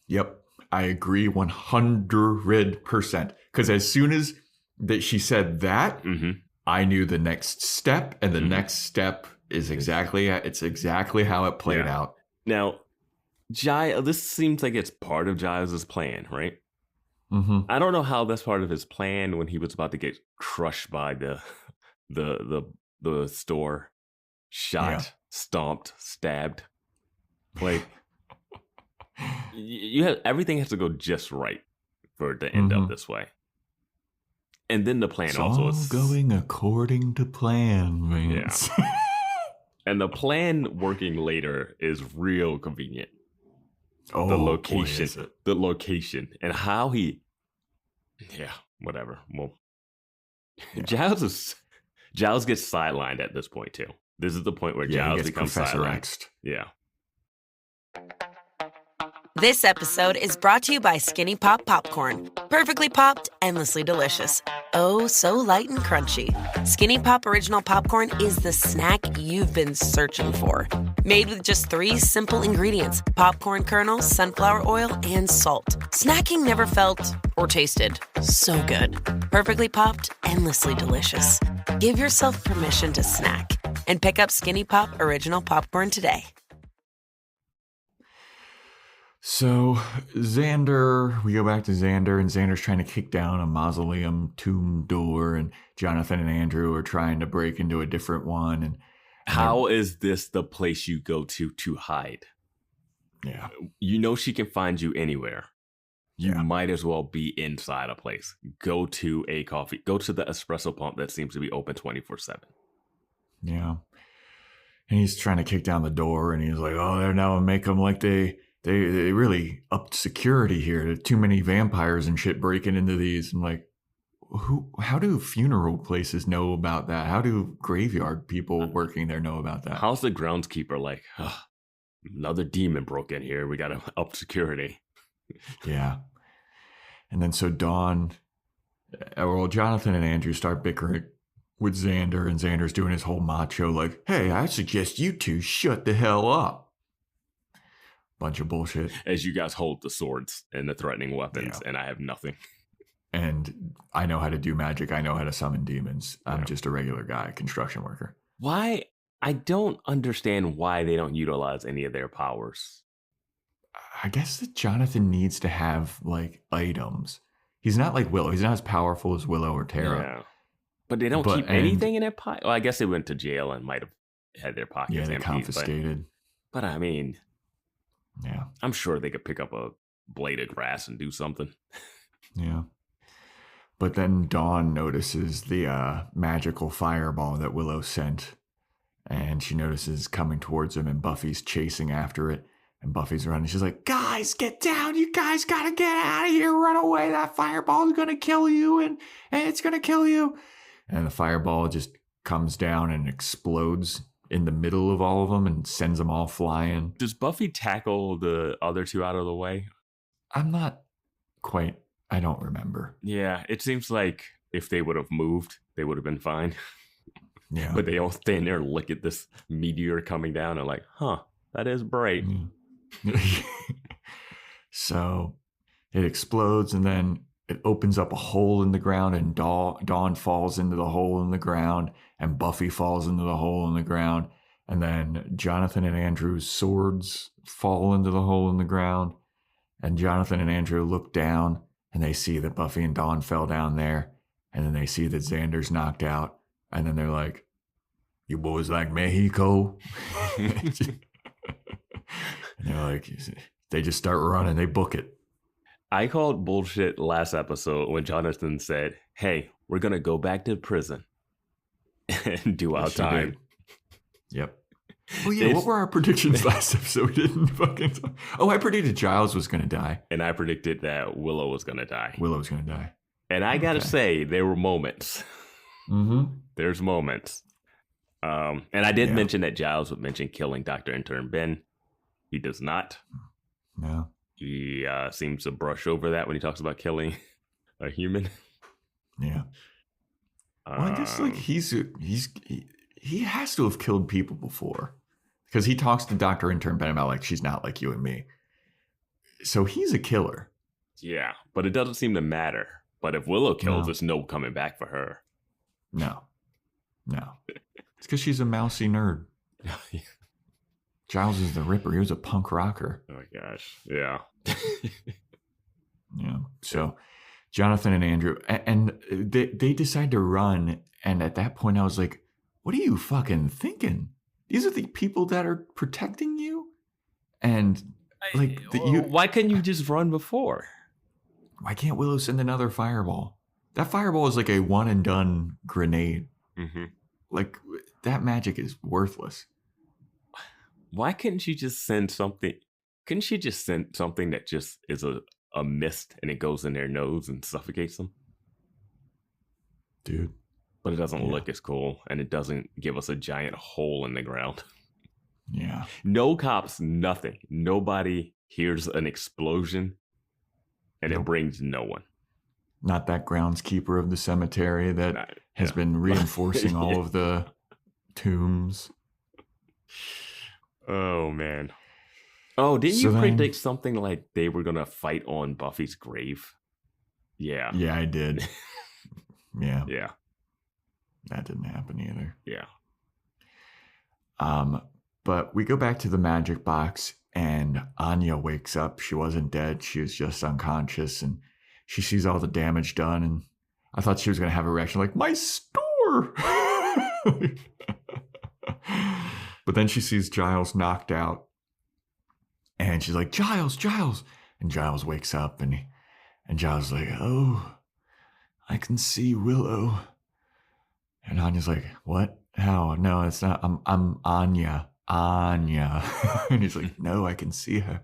Yep. I agree 100%. Because as soon as that she said that, I knew the next step, and the next step is exactly how it played out. Now, this seems like it's part of Giles' plan, right? Mm-hmm. I don't know how that's part of his plan when he was about to get crushed by the store, shot, stomped, stabbed. Like, everything has to go just right for it to end up this way. And then the plan it's also all is going according to plan, Vance. Yeah. And the plan working later is real convenient. Oh, the location, boy, is it. The location, and how he, whatever. Well, Giles gets sidelined at this point too. This is the point where Giles becomes sidelined. Yeah. This episode is brought to you by Skinny Pop Popcorn. Perfectly popped, endlessly delicious. Oh, so light and crunchy. Skinny Pop Original Popcorn is the snack you've been searching for. Made with just 3 simple ingredients: popcorn kernels, sunflower oil, and salt. Snacking never felt or tasted so good. Perfectly popped, endlessly delicious. Give yourself permission to snack and pick up Skinny Pop Original Popcorn today. So Xander, we go back to Xander, and Xander's trying to kick down a mausoleum tomb door, and Jonathan and Andrew are trying to break into a different one. And how is this the place you go to hide? Yeah. You know she can find you anywhere. You might as well be inside a place. Go to the espresso pump that seems to be open 24/7. Yeah. And he's trying to kick down the door, and he's like, oh, they're now make them like they really upped security here. There's too many vampires and shit breaking into these. I'm like, how do funeral places know about that? How do graveyard people working there know about that? How's the groundskeeper like, another demon broke in here. We got to up security. Yeah. And then so Jonathan and Andrew start bickering with Xander, and Xander's doing his whole macho like, hey, I suggest you two shut the hell up. Bunch of bullshit. As you guys hold the swords and the threatening weapons, and I have nothing. And I know how to do magic. I know how to summon demons. I'm just a regular guy, construction worker. Why? I don't understand why they don't utilize any of their powers. I guess that Jonathan needs to have, like, items. He's not like Willow. He's not as powerful as Willow or Tara. Yeah. But they don't keep anything in their pocket. Well, I guess they went to jail and might have had their pockets empty. Yeah, they confiscated. But I mean, yeah, I'm sure they could pick up a blade of grass and do something. Yeah. But then Dawn notices the magical fireball that Willow sent. And she notices coming towards him, and Buffy's chasing after it. And Buffy's running. She's like, guys, get down. You guys got to get out of here. Run away. That fireball is going to kill you. And it's going to kill you. And the fireball just comes down and explodes in the middle of all of them and sends them all flying. Does Buffy tackle the other two out of the way? I'm not quite. I don't remember. Yeah, it seems like if they would have moved, they would have been fine. Yeah. But they all stand there and look at this meteor coming down and like, that is bright. So it explodes, and then it opens up a hole in the ground, and Dawn falls into the hole in the ground, and Buffy falls into the hole in the ground. And then Jonathan and Andrew's swords fall into the hole in the ground. And Jonathan and Andrew look down, and they see that Buffy and Dawn fell down there. And then they see that Xander's knocked out. And then they're like, you boys like Mexico? And they're like, they just start running. They book it. I called bullshit last episode when Jonathan said, hey, we're going to go back to prison and do our time. Yep. Oh, yeah. What were our predictions last episode? We didn't fucking talk. Oh, I predicted Giles was going to die. And I predicted that Willow was going to die. Willow was going to die. And I got to say, there were moments. Mm-hmm. There's moments. And I did mention that Giles would mention killing Dr. Intern Ben. He does not. No. He seems to brush over that when he talks about killing a human. Yeah. Well, I guess like he has to have killed people before, because he talks to Dr. Intern Ben about like, she's not like you and me. So he's a killer. Yeah, but it doesn't seem to matter. But if Willow kills, there's no coming back for her. No. It's because she's a mousy nerd. Giles is the Ripper. He was a punk rocker. Oh my gosh. Yeah. Yeah. So Jonathan and Andrew, and they decide to run. And at that point I was like, what are you fucking thinking? These are the people that are protecting you. And like, why couldn't you just run before? Why can't Willow send another fireball? That fireball is like a one and done grenade. Mm-hmm. Like, that magic is worthless. Why couldn't she just send something? Couldn't she just send something that just is a mist and it goes in their nose and suffocates them? Dude. But it doesn't look as cool, and it doesn't give us a giant hole in the ground. Yeah. No cops, nothing. Nobody hears an explosion, and it brings no one. Not that groundskeeper of the cemetery that has been reinforcing all of the tombs. Oh, man. Oh, didn't you predict something like they were going to fight on Buffy's grave? Yeah. Yeah, I did. Yeah. Yeah. That didn't happen either. Yeah. But we go back to the magic box, and Anya wakes up. She wasn't dead. She was just unconscious, and she sees all the damage done. And I thought she was going to have a reaction like, my store! But then she sees Giles knocked out, and she's like, Giles! And Giles wakes up, and Giles is like, oh, I can see Willow. And Anya's like, what? oh, no, it's not. I'm Anya. Anya. And he's like, no, I can see her.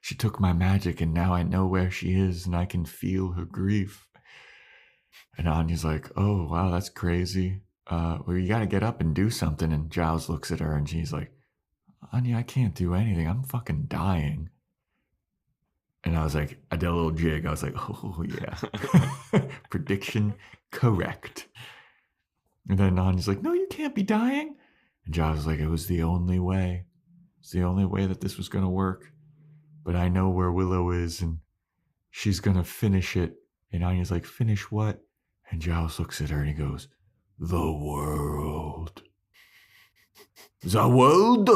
She took my magic and now I know where she is and I can feel her grief. And Anya's like, oh, wow, that's crazy. Well, you got to get up and do something. And Giles looks at her and she's like, Anya, I can't do anything. I'm fucking dying. And I was like, I did a little jig. I was like, oh, yeah. Prediction correct. And then Anya's like, no, you can't be dying. And Giles was like, it was the only way. It's the only way that this was going to work. But I know where Willow is and she's going to finish it. And Anya's like, finish what? And Giles looks at her and he goes, the world. The world.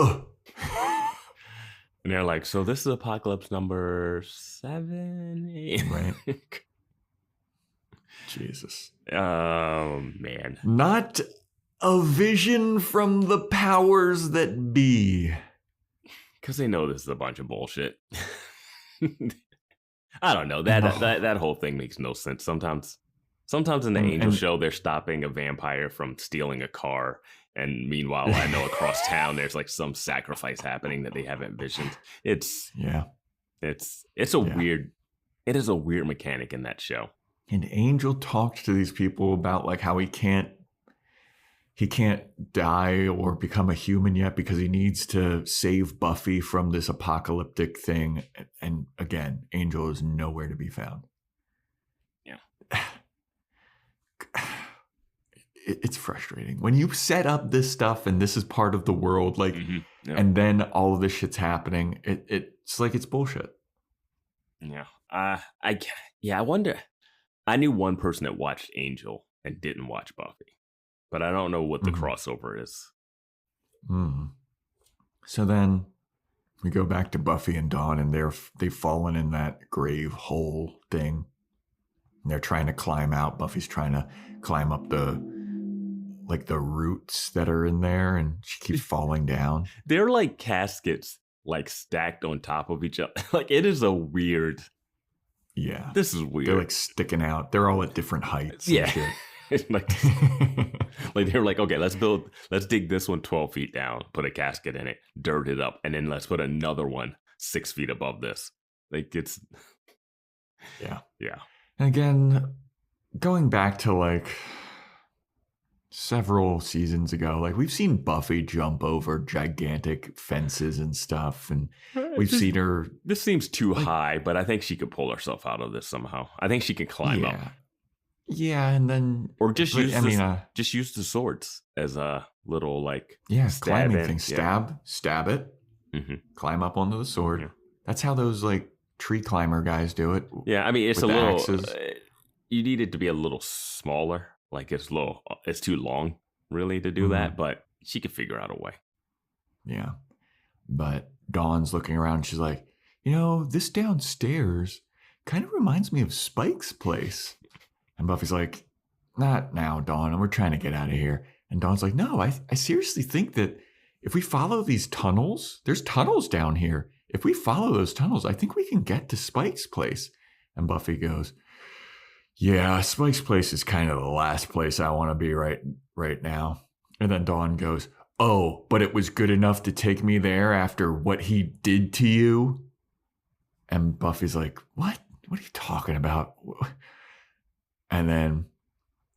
And they're like, so this is apocalypse number 7? Right. Jesus. Oh, man. Not a vision from the powers that be. Because they know this is a bunch of bullshit. I don't know. That whole thing makes no sense. Sometimes in the Angel show, they're stopping a vampire from stealing a car. And meanwhile, I know across town, there's like some sacrifice happening that they haven't envisioned. It is a weird mechanic in that show. And Angel talked to these people about like how he can't die or become a human yet because he needs to save Buffy from this apocalyptic thing. And again, Angel is nowhere to be found. Yeah. It's frustrating when you set up this stuff and this is part of the world, like, yeah. And then all of this shit's happening. It's like it's bullshit. Yeah. I wonder. I knew one person that watched Angel and didn't watch Buffy, but I don't know what the crossover is. So then we go back to Buffy and Dawn, and they've fallen in that grave hole thing. And they're trying to climb out. Buffy's trying to climb up the roots that are in there, and she keeps falling down. They're like caskets, like stacked on top of each other. Like, it is a weird. Yeah, this is weird. They're like sticking out. They're all at different heights. Yeah, and shit. like they're like, okay, let's dig this one 12 feet down, put a casket in it, dirt it up, and then let's put another one 6 feet above this. Like, it's yeah. And again, going back to like several seasons ago, like we've seen Buffy jump over gigantic fences and stuff, and we've seen her. This seems too high, but I think she could pull herself out of this somehow. I think she can climb up. Yeah, and then or just use the swords as a little like climbing thing. Stab it. Mm-hmm. Climb up onto the sword. Yeah. That's how those like tree climber guys do it. Yeah, I mean it's a little. You need it to be a little smaller. Like it's too long really to do that, but she could figure out a way. Yeah. But Dawn's looking around. She's like, this downstairs kind of reminds me of Spike's place. And Buffy's like, not now, Dawn. We're trying to get out of here. And Dawn's like, no, I seriously think that if we follow these tunnels, there's tunnels down here. If we follow those tunnels, I think we can get to Spike's place. And Buffy goes, yeah, Spike's place is kind of the last place I want to be right now. And then Dawn goes, oh, but it was good enough to take me there after what he did to you? And Buffy's like, what? What are you talking about? And then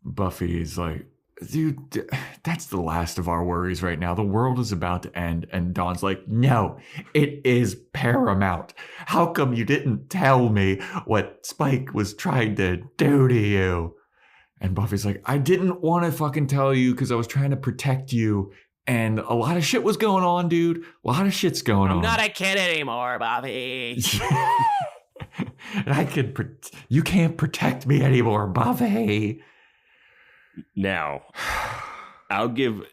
Buffy's like, dude, that's the last of our worries right now. The world is about to end. And Dawn's like, no, it is paramount. How come you didn't tell me what Spike was trying to do to you? And Buffy's like, I didn't want to fucking tell you because I was trying to protect you. And a lot of shit was going on, dude. A lot of shit's going on. I'm not a kid anymore, Buffy. And you can't protect me anymore, Buffy. Now, I'll give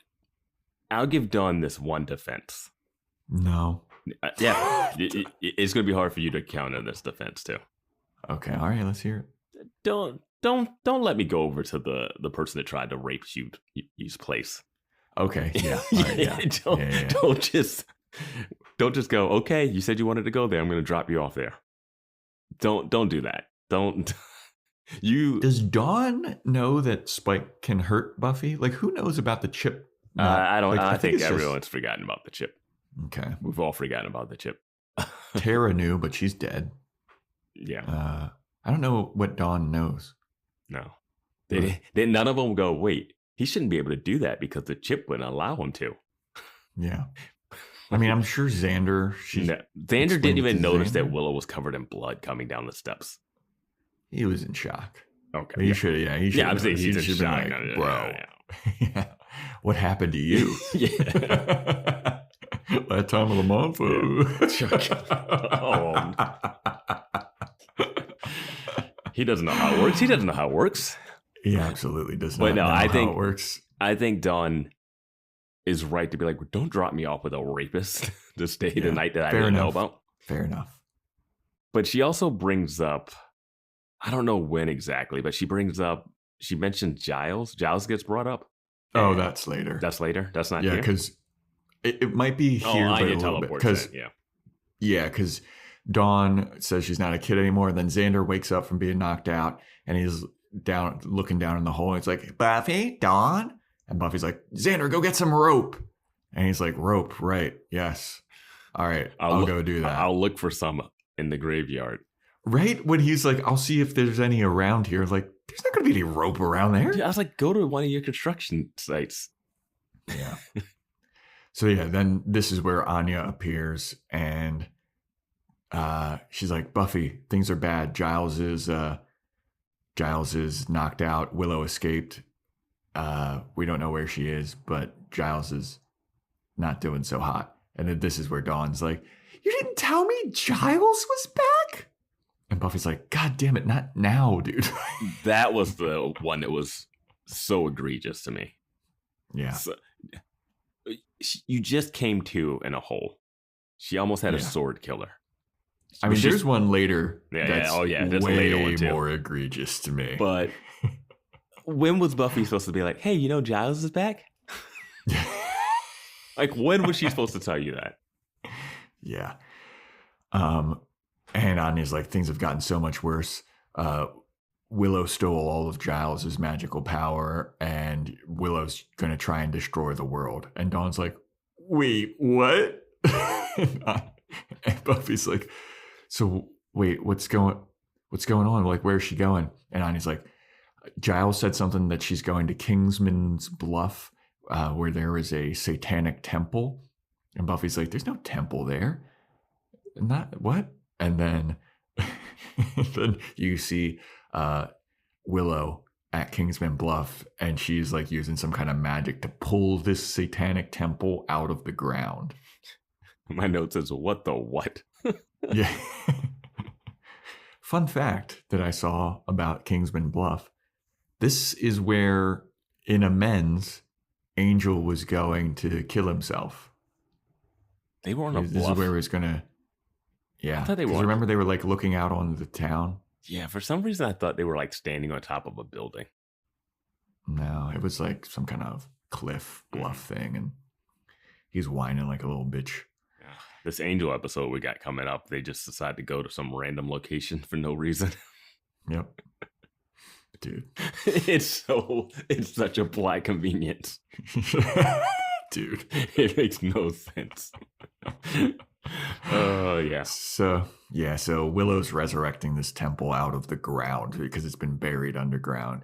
Dawn this one defense. No. It's going to be hard for you to counter this defense too. Okay, all right, let's hear it. Don't let me go over to the person that tried to rape you's place. Okay, yeah. All right, yeah. Don't just go, okay, you said you wanted to go there, I'm going to drop you off there. Don't do that. Don't. Does Dawn know that Spike can hurt Buffy? Like, who knows about the chip I think it's everyone's forgotten about the chip. Okay. We've all forgotten about the chip. Tara knew, but she's dead. Yeah. I don't know what Dawn knows. No. None of them go, wait, he shouldn't be able to do that because the chip wouldn't allow him to. Yeah. I mean, I'm sure Xander... Xander didn't even notice that Willow was covered in blood coming down the steps. He was in shock. Okay. He should. I'm saying he's in shock. Like, bro. Yeah. What happened to you? Yeah. That time of the month. He doesn't know how it works. He absolutely does not know how it works. I think Dawn is right to be like, don't drop me off with a rapist to stay the night that I didn't know about. Fair enough. But she also brings up, I don't know when exactly, but she mentioned Giles. Giles gets brought up. Oh, that's later. That's later? That's not here? Yeah, because it might be here, but a little bit. Yeah, because Dawn says she's not a kid anymore. Then Xander wakes up from being knocked out, and he's looking down in the hole. And it's like, Buffy, Dawn? And Buffy's like, Xander, go get some rope. And he's like, rope, right, yes. All right, I'll go do that. I'll look for some in the graveyard. Right? When he's like, I'll see if there's any around here. Like, there's not going to be any rope around there. Yeah, I was like, go to one of your construction sites. Yeah. So yeah, then this is where Anya appears, and she's like, Buffy, things are bad. Giles is knocked out. Willow escaped. We don't know where she is, but Giles is not doing so hot. And then this is where Dawn's like, you didn't tell me Giles was back? And Buffy's like, God damn it, not now, dude. That was the one that was so egregious to me. Yeah. So, you just came to in a hole. She almost had a sword killer. I mean, there's one later that's that's way later one too. More egregious to me. But when was Buffy supposed to be like, hey, Giles is back? Like, when was she supposed to tell you that? Yeah. And Anya's like, things have gotten so much worse. Willow stole all of Giles' magical power, and Willow's going to try and destroy the world. And Dawn's like, wait, what? And Buffy's like, so wait, what's going on? Like, where's she going? And Anya's like, Giles said something that she's going to Kingsman's Bluff, where there is a satanic temple. And Buffy's like, there's no temple there. Not what? And then, then you see Willow at Kingsman Bluff, and she's like using some kind of magic to pull this satanic temple out of the ground. My note says, what the what? Yeah. Fun fact that I saw about Kingsman Bluff. This is where, in Amends, Angel was going to kill himself. They were on a bluff. This is where he was going to... Yeah. I thought they were. Remember they were like looking out on the town? Yeah, for some reason I thought they were like standing on top of a building. No, it was like some kind of cliff bluff thing, and he's whining like a little bitch. This Angel episode we got coming up, they just decided to go to some random location for no reason. Yep. Dude. It's such a plot convenience. Dude. It makes no sense. Oh, yeah. So Willow's resurrecting this temple out of the ground because it's been buried underground.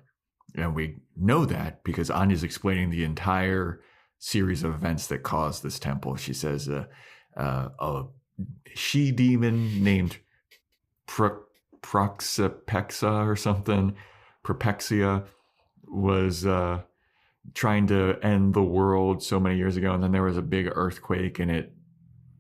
And we know that because Anya's explaining the entire series of events that caused this temple. She says a she-demon named Proxapexa or something, Propexia, was trying to end the world so many years ago. And then there was a big earthquake, and it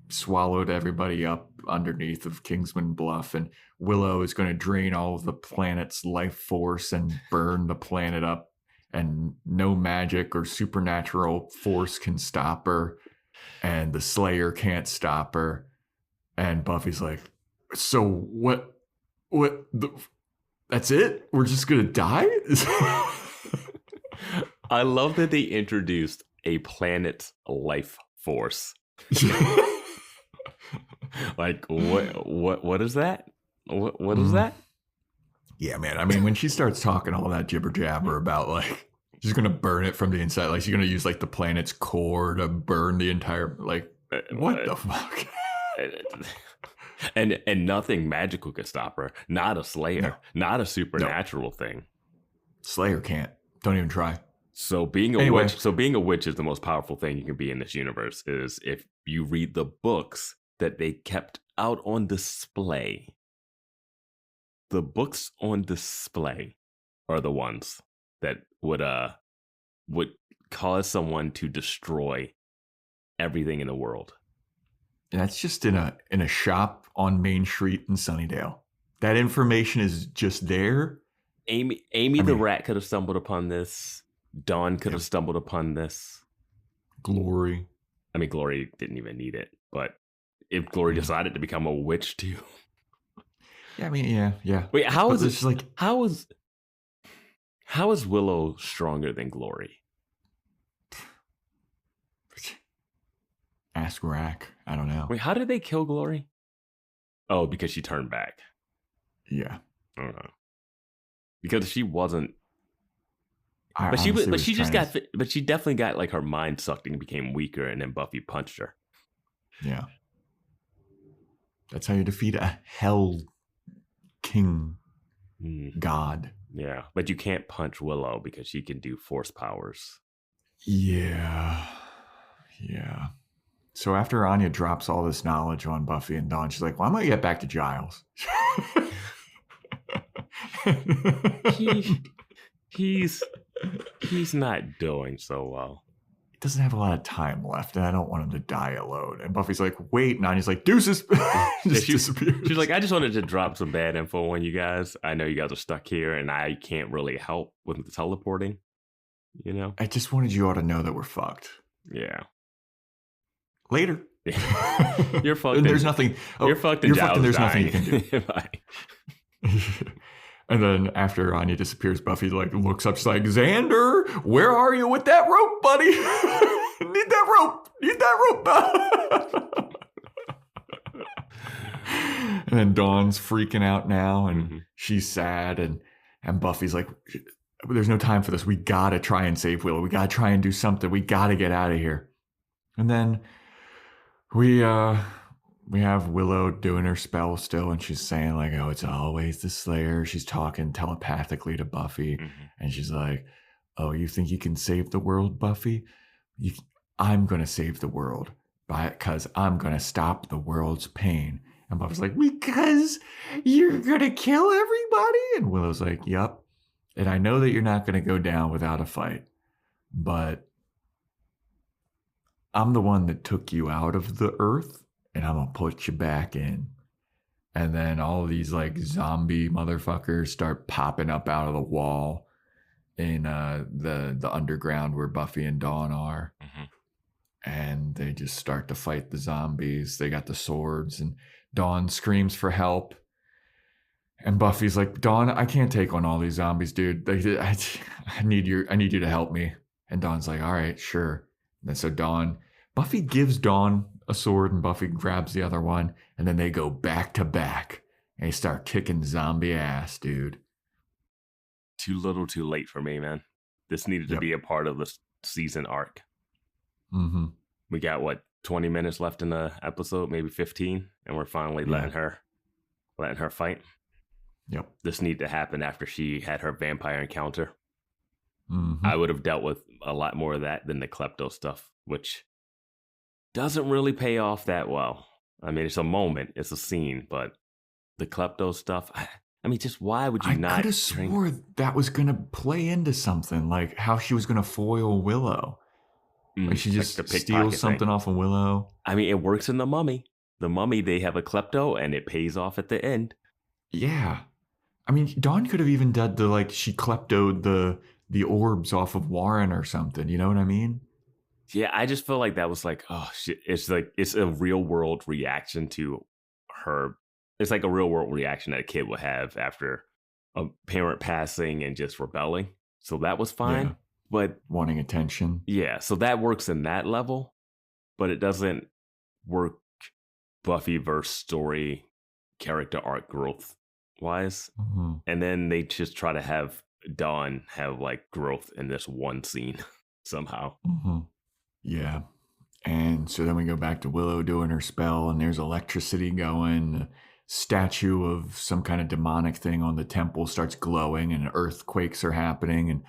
swallowed everybody up underneath of Kingsman Bluff, and Willow is going to drain all of the planet's life force and burn the planet up, and no magic or supernatural force can stop her, and the Slayer can't stop her. And Buffy's like, so what that's it? We're just going to die? I love that they introduced a planet's life force. Like, what is that? What is that? Yeah, man. I mean, when she starts talking all that jibber jabber about like She's gonna burn it from the inside. Like she's gonna use like the planet's core to burn the entire. Like what the fuck? And nothing magical could stop her. Not a Slayer. Not a supernatural thing. Slayer can't. Don't even try. So being a witch is the most powerful thing you can be in this universe. Is if you read the books that they kept out on display. The books on display are the ones that would cause someone to destroy everything in the world. And that's just in a shop on Main Street in Sunnydale. That information is just there. Amy the rat could have stumbled upon this. Dawn could have stumbled upon this. Glory. I mean, Glory didn't even need it. But if Glory decided to become a witch too. Yeah, I mean, yeah. Wait, how is Willow stronger than Glory? Ask Rack. I don't know. Wait, how did they kill Glory? Oh, because she turned back. Yeah. I don't know. Because she wasn't. But she definitely got like her mind sucked and became weaker, and then Buffy punched her. Yeah. That's how you defeat a hell king god. Yeah, but you can't punch Willow because she can do force powers. Yeah. So after Anya drops all this knowledge on Buffy and Dawn, she's like, well, I'm going to get back to Giles. He's not doing so well. He doesn't have a lot of time left, and I don't want him to die alone. And Buffy's like, wait. And Anya's like, deuces. Disappears. She's like, I just wanted to drop some bad info on you guys. I know you guys are stuck here, and I can't really help with the teleporting. You know? I just wanted you all to know that we're fucked. Yeah. Later. You're fucked. And there's nothing. You're fucked and there's dying. nothing you can do. And then after Anya disappears, Buffy like looks up. She's like, Xander, where are you with that rope, buddy? Need that rope. And then Dawn's freaking out now, and she's sad, and Buffy's like, there's no time for this. We gotta try and save Willow. We gotta try and do something. We gotta get out of here. And then we have Willow doing her spell still, and she's saying like, oh, it's always the Slayer. She's talking telepathically to Buffy, and she's like, oh, you think you can save the world, Buffy? I'm going to save the world because I'm going to stop the world's pain. And Buffy's like, because you're going to kill everybody? And Willow's like, yep. And I know that you're not going to go down without a fight, but I'm the one that took you out of the earth, and I'm going to put you back in. And then all of these like zombie motherfuckers start popping up out of the wall in the underground where Buffy and Dawn are. And they just start to fight the zombies. They got the swords, and Dawn screams for help. And Buffy's like, Dawn, I can't take on all these zombies, dude. I need you to help me. And Dawn's like, all right, sure. And then so Buffy gives Dawn a sword, and Buffy grabs the other one, and then they go back to back, and they start kicking zombie ass, dude. Too little, too late for me, man. This needed to be a part of the season arc. We got 20 minutes left in the episode, maybe 15, and we're finally letting her fight. Yep. This needed to happen after she had her vampire encounter. I would have dealt with a lot more of that than the klepto stuff, which doesn't really pay off that well. I mean, it's a moment, it's a scene, but the klepto stuff, I mean, just why would you not? I could have swore that was going to play into something, like how she was going to foil Willow. Like she just like steals something off of Willow. I mean, it works in The Mummy. The Mummy, they have a klepto, and it pays off at the end. Yeah. I mean, Dawn could have even done she kleptoed the orbs off of Warren or something. You know what I mean? Yeah, I just feel like that was like, oh shit. It's like, it's a real world reaction to her. It's like a real world reaction that a kid would have after a parent passing and just rebelling. So that was fine. Yeah. But wanting attention. Yeah, so that works in that level, but it doesn't work Buffyverse story character arc growth wise. And then they just try to have Dawn have like growth in this one scene somehow. Mm-hmm. Yeah. And so then we go back to Willow doing her spell, and there's electricity going. The statue of some kind of demonic thing on the temple starts glowing, and earthquakes are happening. And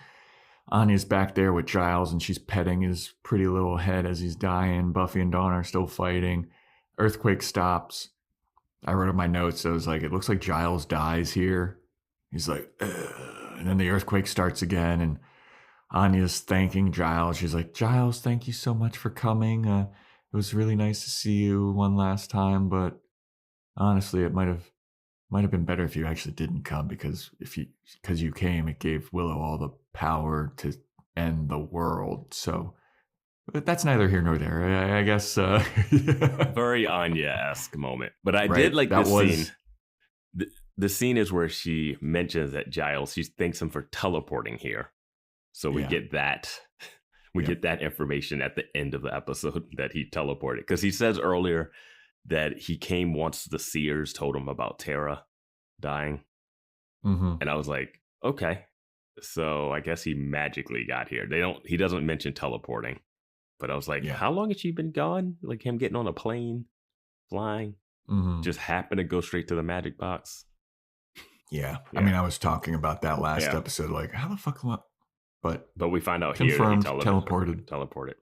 Anya's back there with Giles, and she's petting his pretty little head as he's dying. Buffy and Dawn are still fighting. Earthquake stops. I wrote in my notes, I was like, it looks like Giles dies here. He's like, ugh. And then the earthquake starts again, and Anya's thanking Giles. She's like, Giles, thank you so much for coming. It was really nice to see you one last time, but honestly, it might have been better if you actually didn't come, because you came, it gave Willow all the power to end the world. So, but that's neither here nor there. I guess. Very Anya-esque moment, but I did like this scene. The scene is where she mentions that Giles, she thanks him for teleporting here. So we get that. We get that information at the end of the episode that he teleported. Because he says earlier that he came once the seers told him about Tara dying. Mm-hmm. And I was like, okay. So I guess he magically got here. He doesn't mention teleporting. But I was like, how long has she been gone? Like him getting on a plane, flying, just happened to go straight to the magic box. Yeah. I mean, I was talking about that last episode. Like, how the fuck am I? But we find out confirmed, here teleported.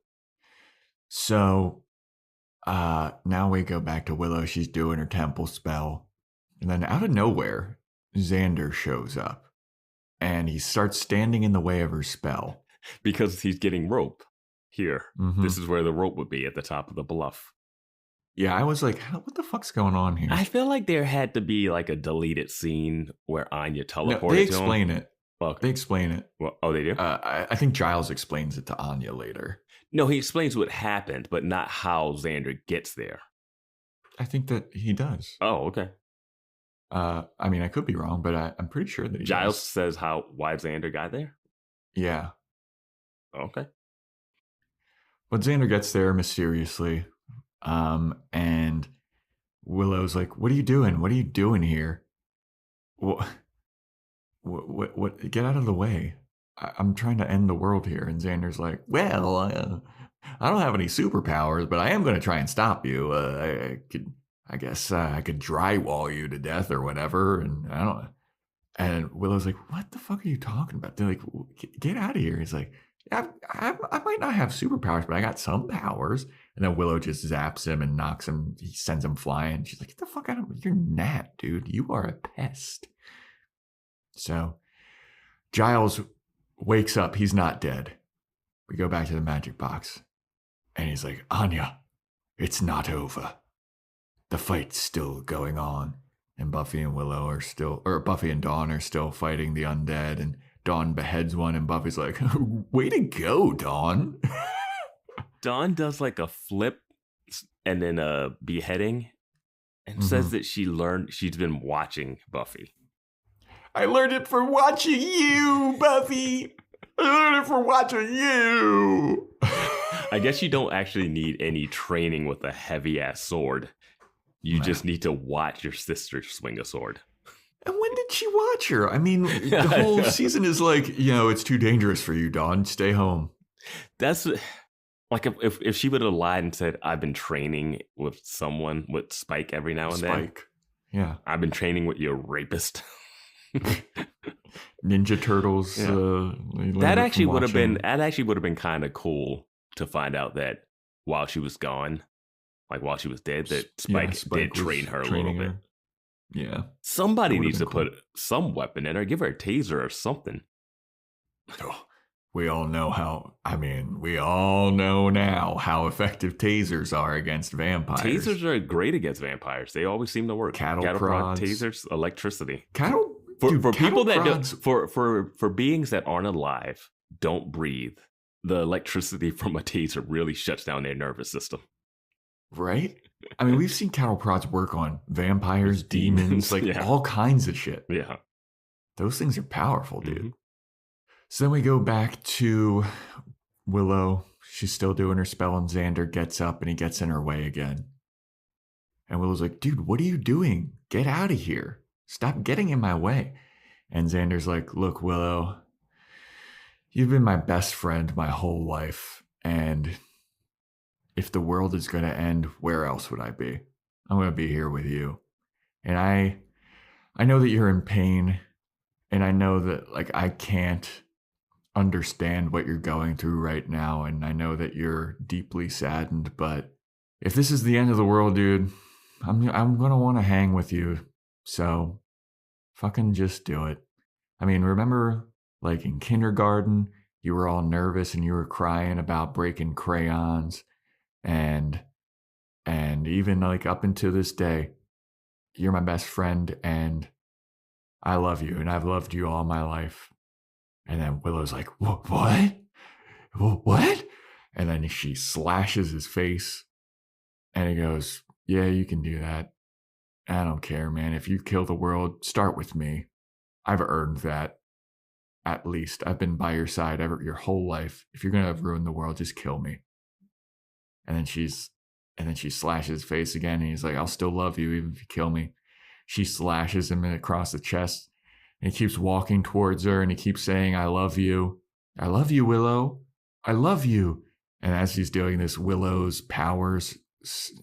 So now we go back to Willow. She's doing her temple spell. And then out of nowhere, Xander shows up. And he starts standing in the way of her spell. Because he's getting rope here. Mm-hmm. This is where the rope would be, at the top of the bluff. Yeah, I was like, what the fuck's going on here? I feel like there had to be like a deleted scene where Anya teleported to him. They explain it. Okay. They explain it. Well, oh, they do? I think Giles explains it to Anya later. No, he explains what happened, but not how Xander gets there. I think that he does. Oh, okay. I mean, I could be wrong, but I'm pretty sure that he Giles does. says why Xander got there? Yeah. Okay. But Xander gets there mysteriously. And Willow's like, what are you doing? What are you doing here? What? Get out of the way. I'm trying to end the world here. And Xander's like, well, I don't have any superpowers, but I am going to try and stop you. I guess I could drywall you to death or whatever. And I don't know. And Willow's like, what the fuck are you talking about? They're like, get out of here. He's like, I might not have superpowers, but I got some powers. And then Willow just zaps him and knocks him. He sends him flying. She's like, get the fuck out of me. You're Nat, dude. You are a pest. So Giles wakes up. He's not dead. We go back to the magic box. And he's like, Anya, it's not over. The fight's still going on. And Buffy and Buffy and Dawn are still fighting the undead. And Dawn beheads one. And Buffy's like, way to go, Dawn. Dawn does like a flip and then a beheading and says that she's been watching Buffy. I learned it from watching you, Buffy. I learned it from watching you. I guess you don't actually need any training with a heavy-ass sword. You just need to watch your sister swing a sword. And when did she watch her? I mean, the whole season is like, it's too dangerous for you, Dawn. Stay home. That's like if she would have lied and said, I've been training with someone with Spike every now and then. Spike. Yeah. I've been training with your rapist. Ninja Turtles. Yeah. That actually would have been kind of cool to find out that while she was gone, like while she was dead, that Spike did train her a little bit. Yeah. Somebody needs to put some weapon in her, give her a taser or something. We all know we all know now how effective tasers are against vampires. Tasers are great against vampires. They always seem to work. Cattle prods. Tasers, electricity. For people that for beings that aren't alive, don't breathe, the electricity from a taser really shuts down their nervous system. Right? I mean, we've seen cattle prods work on vampires, demons, all kinds of shit. Yeah. Those things are powerful, dude. Mm-hmm. So then we go back to Willow. She's still doing her spell, and Xander gets up and he gets in her way again. And Willow's like, dude, what are you doing? Get out of here. Stop getting in my way. And Xander's like, look, Willow, You've been my best friend my whole life, and if the world is going to end, where else would I be? I'm going to be here with you. And I know that you're in pain, and I know that like I can't understand what you're going through right now, and I know that you're deeply saddened, but if this is the end of the world, dude, I'm going to want to hang with you. So fucking just do it. I mean, remember like in kindergarten, you were all nervous and you were crying about breaking crayons, and even like up until this day, you're my best friend and I love you and I've loved you all my life. And then Willow's like, what? What? And then she slashes his face and he goes, yeah, you can do that. I don't care, man. If you kill the world, start with me. I've earned that. At least I've been by your side your whole life. If you're going to ruin the world, just kill me. And then she slashes his face again. And he's like, I'll still love you even if you kill me. She slashes him across the chest. And he keeps walking towards her and he keeps saying, I love you. I love you, Willow. I love you. And as he's doing this, Willow's powers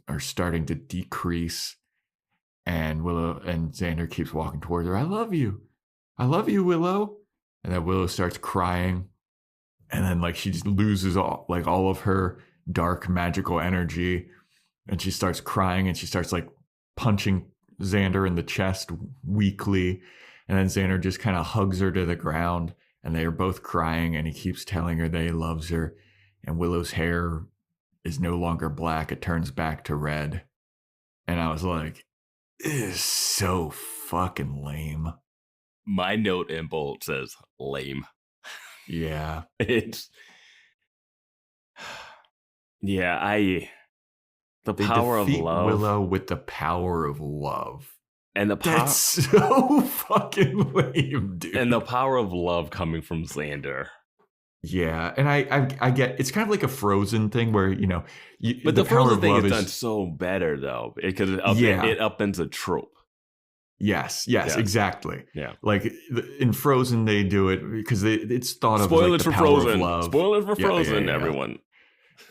are starting to decrease. And Xander keeps walking towards her. I love you. I love you, Willow. And then Willow starts crying. And then like she just loses all of her dark magical energy. And she starts crying and she starts like punching Xander in the chest weakly. And then Xander just kind of hugs her to the ground. And they are both crying. And he keeps telling her that he loves her. And Willow's hair is no longer black. It turns back to red. And I was like, this is so fucking lame. My note in bold says lame. Yeah. The power of love. Willow with the power of love. And that's so fucking lame, dude. And the power of love coming from Xander. Yeah, and I get it's kind of like a Frozen thing where, you know, but the Frozen thing is done so better though because it upends a trope. Yes, exactly. Yeah, like in Frozen they do it because it's thought of spoilers as like the for power Frozen. Of love. Spoilers for Frozen, everyone.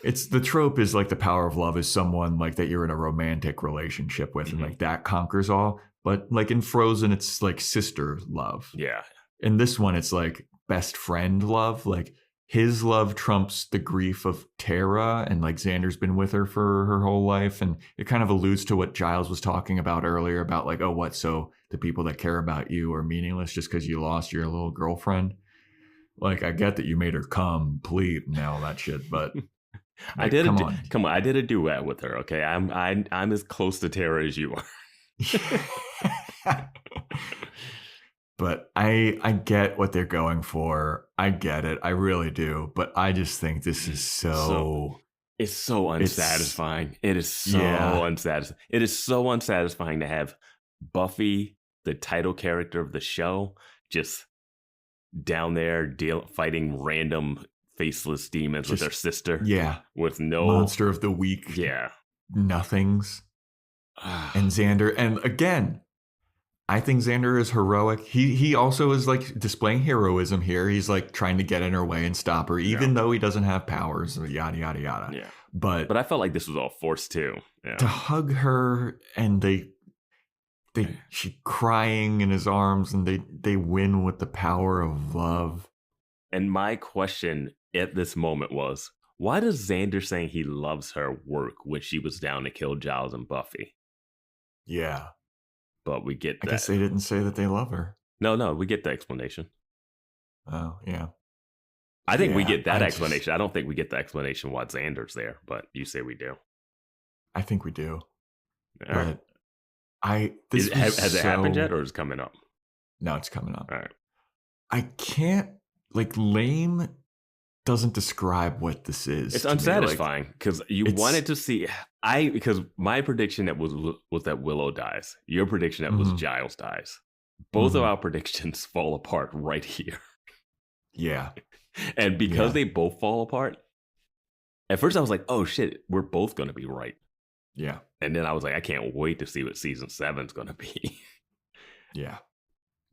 It's the trope is like the power of love is someone like that you're in a romantic relationship with, and like that conquers all. But like in Frozen, it's like sister love. Yeah. In this one, it's like best friend love. Like his love trumps the grief of Tara, and like Xander's been with her for her whole life. And it kind of alludes to what Giles was talking about earlier about like, oh, what? So the people that care about you are meaningless just because you lost your little girlfriend. Like, I get that you made her complete and all that shit, but like, come on. I did a duet with her. Okay. I'm as close to Tara as you are. But I get what they're going for. I get it. I really do. But I just think this is it's so unsatisfying. It is so unsatisfying. It is so unsatisfying to have Buffy, the title character of the show, just down there fighting random faceless demons with their sister. Yeah. With no monster of the week. Yeah. Nothings. And Xander, and again, I think Xander is heroic. He also is like displaying heroism here. He's like trying to get in her way and stop her, even though he doesn't have powers, yada, yada, yada. Yeah. But I felt like this was all forced too. Yeah. To hug her and she crying in his arms and they win with the power of love. And my question at this moment was, why does Xander saying he loves her work when she was down to kill Giles and Buffy? Yeah. But we get that. I guess they didn't say that they love her. No, we get the explanation. Oh, yeah. I think we get that explanation. I don't think we get the explanation why Xander's there, but you say we do. I think we do. All right. Has it happened yet or is it coming up? No, it's coming up. All right. I can't, like, lame doesn't describe what this is. It's unsatisfying because you wanted to see because my prediction that was that Willow dies. Your prediction that was Giles dies. Both of our predictions fall apart right here. Yeah. And because they both fall apart, at first I was like, oh shit, we're both gonna be right. Yeah. And then I was like, I can't wait to see what season 7's gonna be. Yeah.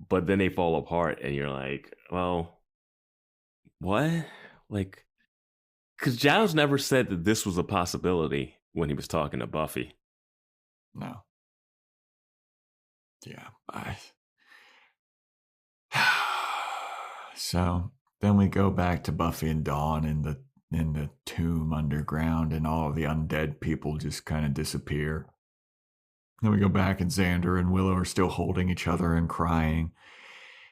But then they fall apart and you're like, well, what? Like, because Giles never said that this was a possibility when he was talking to Buffy. No. Yeah. So then we go back to Buffy and Dawn in the tomb underground, and all of the undead people just kind of disappear. Then we go back, and Xander and Willow are still holding each other and crying.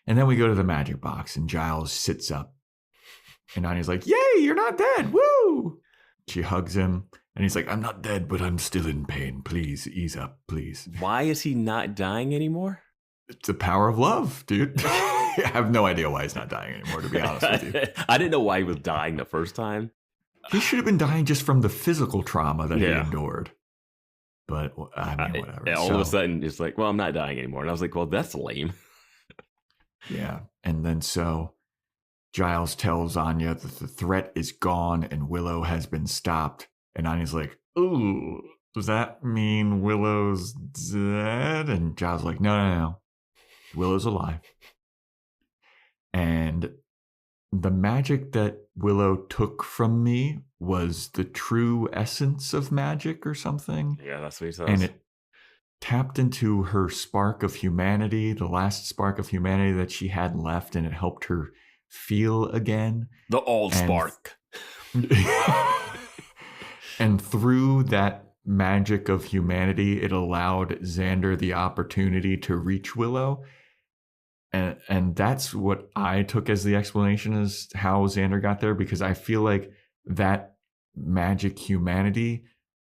And then we go to the magic box, and Giles sits up. And Anya's like, "Yay, you're not dead. Woo!" She hugs him, and he's like, "I'm not dead, but I'm still in pain. Please, ease up, please." Why is he not dying anymore? It's the power of love, dude. I have no idea why he's not dying anymore, to be honest with you. I didn't know why he was dying the first time. He should have been dying just from the physical trauma that he endured. But, I mean, whatever. All of a sudden, it's like, well, I'm not dying anymore. And I was like, well, that's lame. Yeah. And then so Giles tells Anya that the threat is gone and Willow has been stopped. And Anya's like, "Ooh, does that mean Willow's dead?" And Giles is like, no. Willow's alive. And the magic that Willow took from me was the true essence of magic or something. Yeah, that's what he says. And it tapped into her spark of humanity, the last spark of humanity that she had left, and it helped her feel again. The old spark. And through that magic of humanity, it allowed Xander the opportunity to reach Willow. And that's what I took as the explanation as how Xander got there, because I feel like that magic humanity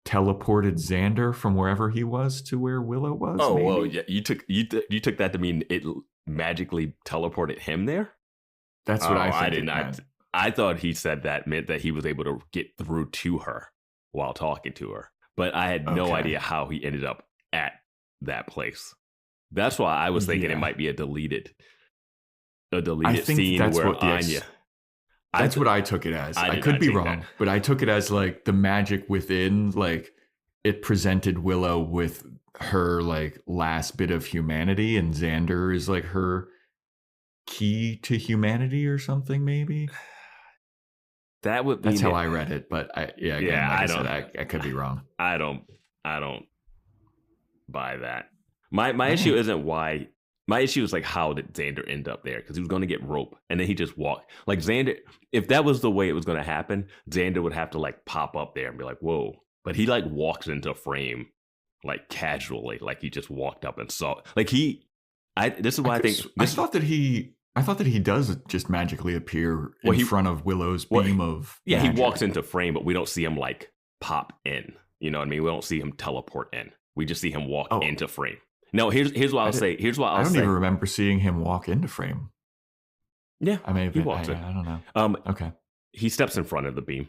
teleported Xander from wherever he was to where Willow was. Oh, maybe? well, yeah. You took that to mean it magically teleported him there? That's what I think. I did not. I thought he said that meant that he was able to get through to her while talking to her. But I had no idea how he ended up at that place. That's why I was thinking it might be a deleted scene where Anya. That's what I took it as. I could be wrong, but I took it as like the magic within, like it presented Willow with her like last bit of humanity, and Xander is like her key to humanity or something, maybe. That's how I read it, but I could be wrong. I don't buy that. My issue isn't why. My issue is like, how did Xander end up there? Because he was going to get rope, and then he just walked. Like Xander, if that was the way it was going to happen, Xander would have to like pop up there and be like, "Whoa!" But he like walks into frame, like casually, like he just walked up and saw. Like this is why I thought that he does just magically appear in front of Willow's beam of. Yeah, magic. He walks into frame, but we don't see him like pop in. You know what I mean? We don't see him teleport in. We just see him walk into frame. No, here's what I'll say. I don't even remember seeing him walk into frame. Yeah, I mean, he walks in. I don't know. Okay. He steps in front of the beam.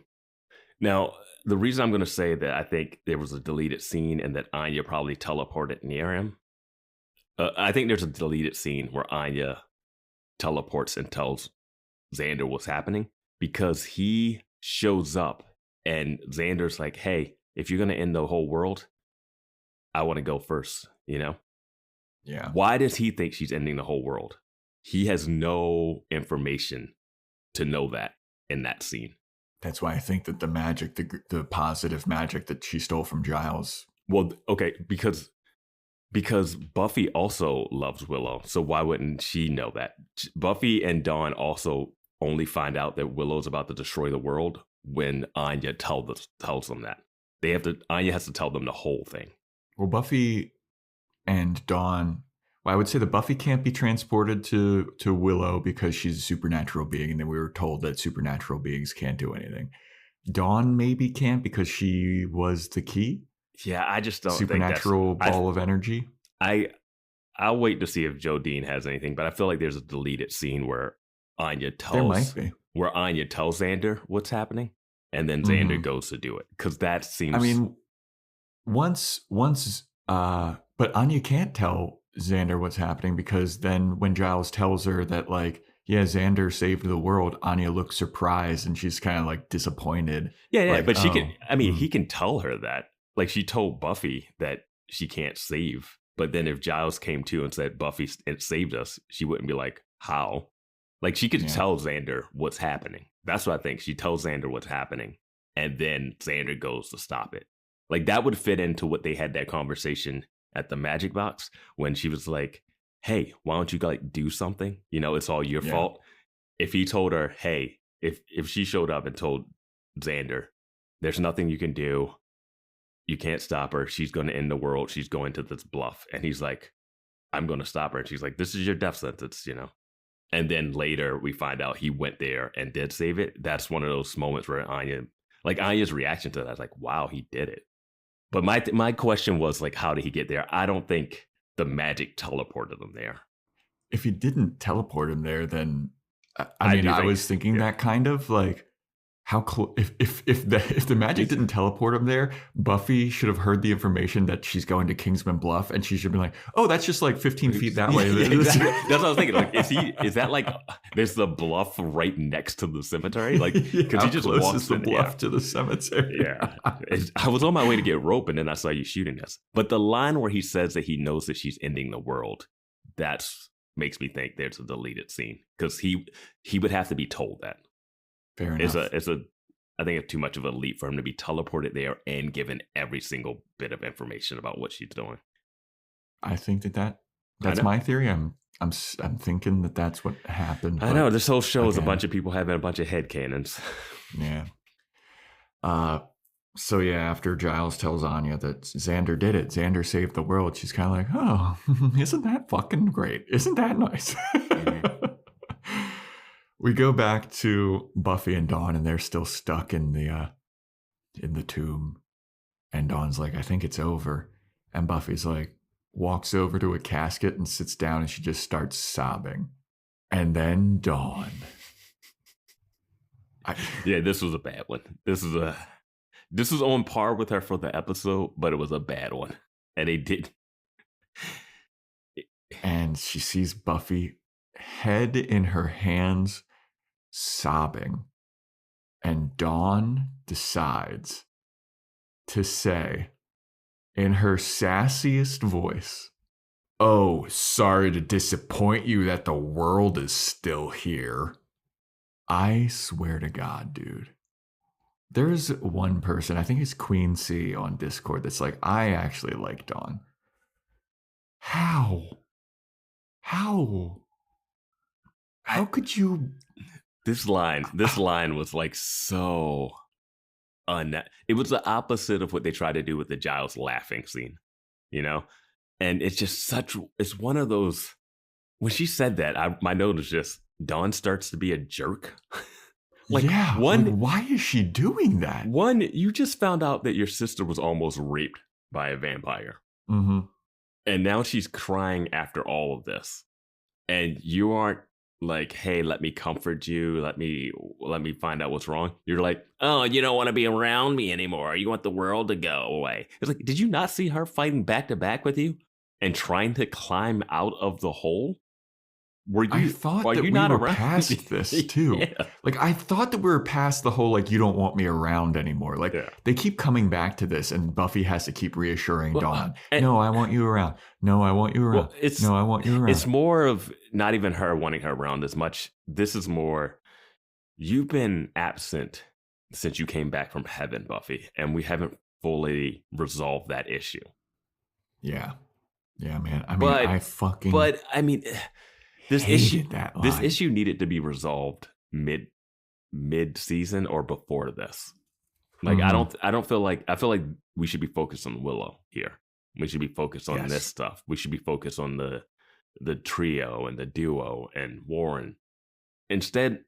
Now, the reason I'm going to say that I think there was a deleted scene and that Anya probably teleported near him. I think there's a deleted scene where Anya teleports and tells Xander what's happening, because he shows up and Xander's like, "Hey, if you're going to end the whole world, I want to go first, you know?" Yeah. Why does he think she's ending the whole world? He has no information to know that in that scene. That's why I think that the magic, the positive magic that she stole from Giles. Well, okay, because Buffy also loves Willow, so why wouldn't she know that? Buffy and Dawn also only find out that Willow's about to destroy the world when Anya tells them that. Anya has to tell them the whole thing. Well, Buffy and Dawn, I would say that Buffy can't be transported to Willow because she's a supernatural being, and then we were told that supernatural beings can't do anything. Dawn maybe can't because she was the key. Yeah, I just don't supernatural think ball of energy. I'll wait to see if Joe Dean has anything, but I feel like there's a deleted scene where Anya tells Xander what's happening, and then Xander goes to do it, because that seems. I mean, but Anya can't tell Xander what's happening, because then when Giles tells her that, like, yeah, Xander saved the world, Anya looks surprised and she's kind of like disappointed. Yeah, like, but she can. I mean, he can tell her that. Like, she told Buffy that she can't save, but then if Giles came to and said Buffy saved us, she wouldn't be like, how? Like, she could tell Xander what's happening. That's what I think. She tells Xander what's happening, and then Xander goes to stop it. Like, that would fit into what they had that conversation at the Magic Box when she was like, hey, why don't you like do something? You know, it's all your fault. If he told her, hey, if she showed up and told Xander, there's nothing you can do. You can't stop her. She's going to end the world. She's going to this bluff. And he's like, I'm going to stop her. And she's like, this is your death sentence, you know? And then later we find out he went there and did save it. That's one of those moments where Anya's reaction to that is like, wow, he did it. But my question was like, how did he get there? I don't think the magic teleported him there. If he didn't teleport him there, then I was thinking that kind of like, how if the magic didn't teleport him there, Buffy should have heard the information that she's going to Kingsman Bluff, and she should be like, "Oh, that's just like 15 feet that way." Exactly. That's what I was thinking. Like, is that like there's the bluff right next to the cemetery? Like, because he just walks the bluff to the cemetery. Yeah, I was on my way to get rope, and then I saw you shooting us. But the line where he says that he knows that she's ending the world, that makes me think there's a deleted scene, because he would have to be told that. Fair enough. I think it's too much of a leap for him to be teleported there and given every single bit of information about what she's doing. I think that's my theory. I'm thinking that's what happened. I know this whole show is a bunch of people having a bunch of headcanons. Yeah. So yeah, after Giles tells Anya that Xander did it, Xander saved the world, she's kind of like, oh, isn't that fucking great? Isn't that nice? Mm-hmm. We go back to Buffy and Dawn, and they're still stuck in the tomb. And Dawn's like, I think it's over. And Buffy's like, walks over to a casket and sits down, and she just starts sobbing. And then Dawn. Yeah, this was a bad one. This was on par with her for the episode, but it was a bad one. And they did. And she sees Buffy, head in her hands, sobbing. And Dawn decides to say, in her sassiest voice, oh, sorry to disappoint you that the world is still here. I swear to God, dude. There's one person, I think it's Queen C on Discord, that's like, I actually like Dawn. How could you? This line was like so it was the opposite of what they tried to do with the Giles laughing scene, you know? And it's just it's one of those, when she said that, my note was just, Dawn starts to be a jerk. Like, yeah, why is she doing that? One, you just found out that your sister was almost raped by a vampire. Mm-hmm. And now she's crying after all of this. And you aren't like, hey, let me comfort you. Let me find out what's wrong. You're like, oh, you don't want to be around me anymore. You want the world to go away. It's like, did you not see her fighting back to back with you and trying to climb out of the hole? I thought that we were past this too. Yeah. Like, I thought that we were past the whole, like, you don't want me around anymore. Like, they keep coming back to this, and Buffy has to keep reassuring Dawn, no, I want you around. No, I want you around. No, I want you around. It's more of not even her wanting her around as much. This is more, you've been absent since you came back from heaven, Buffy, and we haven't fully resolved that issue. Yeah. Yeah, man. I mean, This issue needed to be resolved mid season or before this. Like, mm-hmm. I feel like we should be focused on Willow here. We should be focused on this stuff. We should be focused on the trio and the duo and Warren. Instead,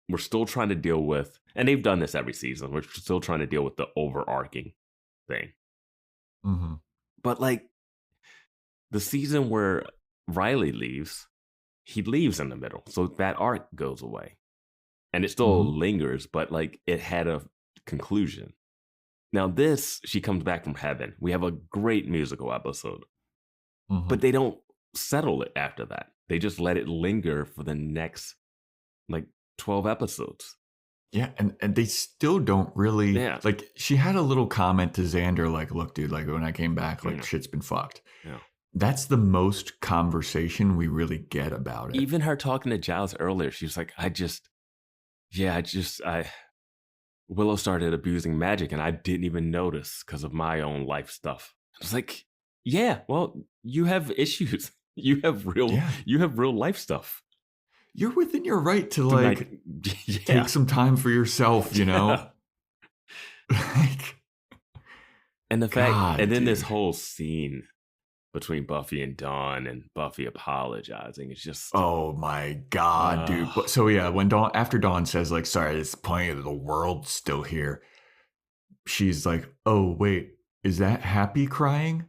we're still trying to deal with, and they've done this every season, we're still trying to deal with the overarching thing. Mm-hmm. But like the season where Riley leaves, he leaves in the middle, so that arc goes away, and it still lingers, but like it had a conclusion. Now this, she comes back from heaven. We have a great musical episode, but they don't settle it after that. They just let it linger for the next like 12 episodes. Yeah, and they still don't really like. She had a little comment to Xander, like, "Look, dude, like when I came back, like shit's been fucked." Yeah. That's the most conversation we really get about it. Even her talking to Giles earlier, she was like, Willow started abusing magic and I didn't even notice because of my own life stuff. I was like, yeah, well, you have issues. You have real life stuff. You're within your right to take some time for yourself, you know? And the fact, and then this whole scene between Buffy and Dawn and Buffy apologizing, it's just, oh my God, dude. So yeah, after Dawn says like, sorry, it's point of the world still here, she's like, oh wait, is that Happy crying?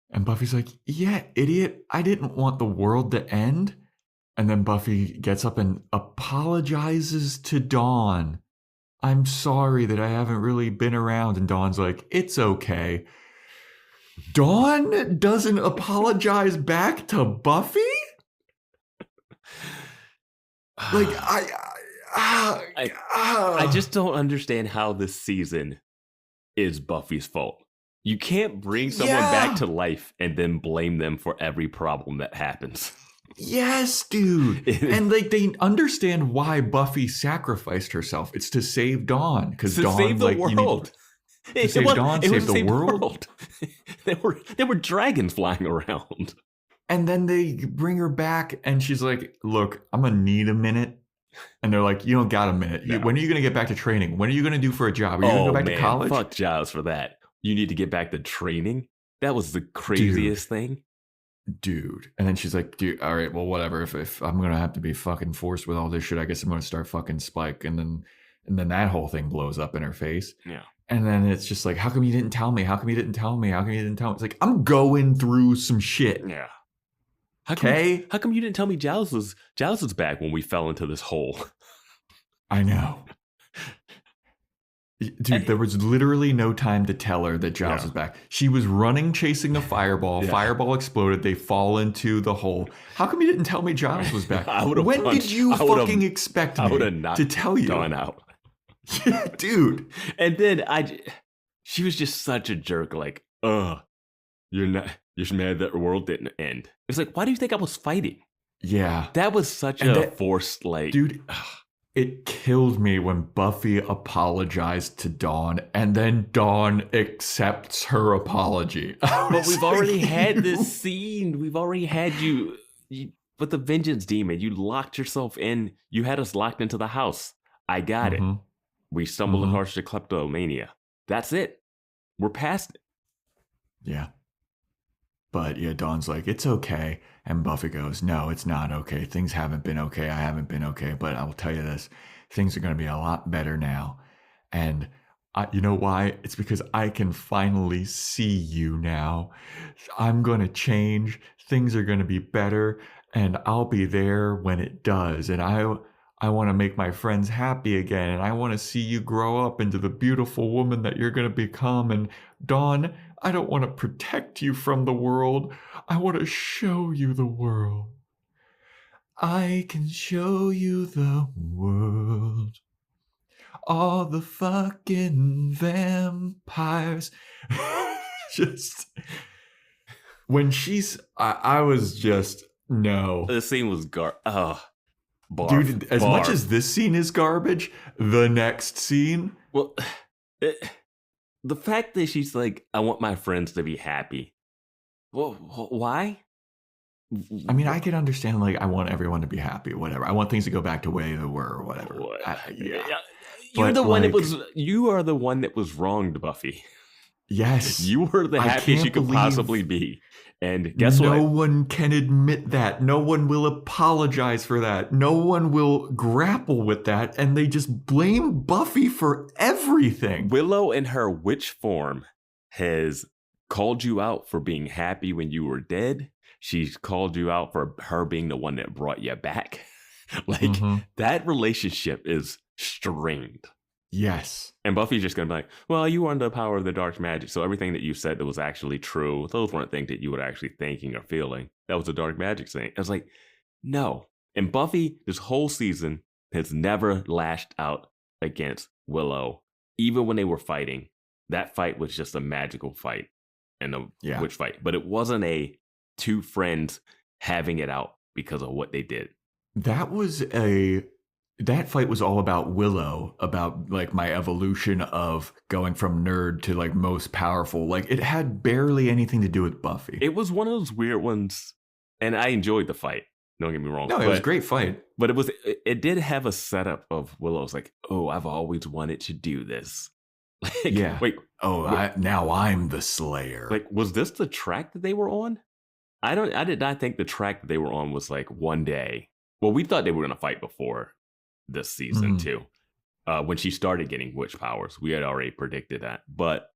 And Buffy's like, yeah, idiot, I didn't want the world to end. And then Buffy gets up and apologizes to Dawn. I'm sorry that I haven't really been around. And Dawn's like, it's okay. Dawn doesn't apologize back to Buffy? Like, I just don't understand how this season is Buffy's fault. You can't bring someone back to life and then blame them for every problem that happens. Yes, dude. And like they understand why Buffy sacrificed herself. It's to save Dawn. Because Dawn save the world. To save Dawn, save the world. There were dragons flying around. And then they bring her back and she's like, look, I'm going to need a minute. And they're like, you don't got a minute. No. When are you going to get back to training? When are you going to do for a job? Are you going to go back to college? Fuck Giles for that. You need to get back to training? That was the craziest thing. Dude. And then she's like, dude, all right, well, whatever. If I'm going to have to be fucking forced with all this shit, I guess I'm going to start fucking Spike. And then that whole thing blows up in her face. Yeah. And then it's just like, how come you didn't tell me? How come you didn't tell me? How come you didn't tell me? It's like, I'm going through some shit. Yeah. How come you didn't tell me Giles was back when we fell into this hole? I know. Dude, there was literally no time to tell her that Giles was back. She was running, chasing a fireball. Yeah. Fireball exploded. They fall into the hole. How come you didn't tell me Giles was back? When did you fucking expect me to tell you? Gone out. Yeah, dude. And then she was just such a jerk. Like, you're just mad that the world didn't end. It's like, why do you think I was fighting? Yeah. That was such a forced, like... Dude, it killed me when Buffy apologized to Dawn and then Dawn accepts her apology. But we've already had this scene. We've already had you with the vengeance demon. You locked yourself in. You had us locked into the house. I got it. We stumbled across the kleptomania. That's it. We're past it. Yeah. But yeah, Dawn's like, it's okay. And Buffy goes, no, it's not okay. Things haven't been okay. I haven't been okay. But I will tell you this, things are going to be a lot better now. And you know why? It's because I can finally see you now. I'm going to change. Things are going to be better. And I'll be there when it does. And I want to make my friends happy again. And I want to see you grow up into the beautiful woman that you're going to become. And Dawn, I don't want to protect you from the world. I want to show you the world. I can show you the world. All the fucking vampires. Just when I was just, no. The scene was dude, as much as this scene is garbage, the next scene. Well, the fact that she's like, I want my friends to be happy. Well, why? I mean, I can understand, like, I want everyone to be happy, whatever. I want things to go back to the way they were or whatever. Yeah. You are the one that was wronged, Buffy. Yes. You were the happiest you could possibly be. And guess what? No one can admit that. No one will apologize for that. No one will grapple with that. And they just blame Buffy for everything. Willow in her witch form has called you out for being happy when you were dead. She's called you out for her being the one that brought you back. That relationship is strained. Yes. And Buffy's just going to be like, well, you were under the power of the dark magic. So everything that you said that was actually true, those weren't things that you were actually thinking or feeling. That was a dark magic thing. I was like, no. And Buffy, this whole season, has never lashed out against Willow. Even when they were fighting, that fight was just a magical fight and a witch fight. But it wasn't a two friends having it out because of what they did. That fight was all about Willow, about like my evolution of going from nerd to like most powerful. Like it had barely anything to do with Buffy. It was one of those weird ones, and I enjoyed the fight. Don't get me wrong. No, it was a great fight. But it did have a setup of Willow's like, oh, I've always wanted to do this. Like, yeah. Wait. Oh, now I'm the Slayer. Like, was this the track that they were on? I did not think the track that they were on was like one day. Well, we thought they were going to fight before this season too. When she started getting witch powers, we had already predicted that. But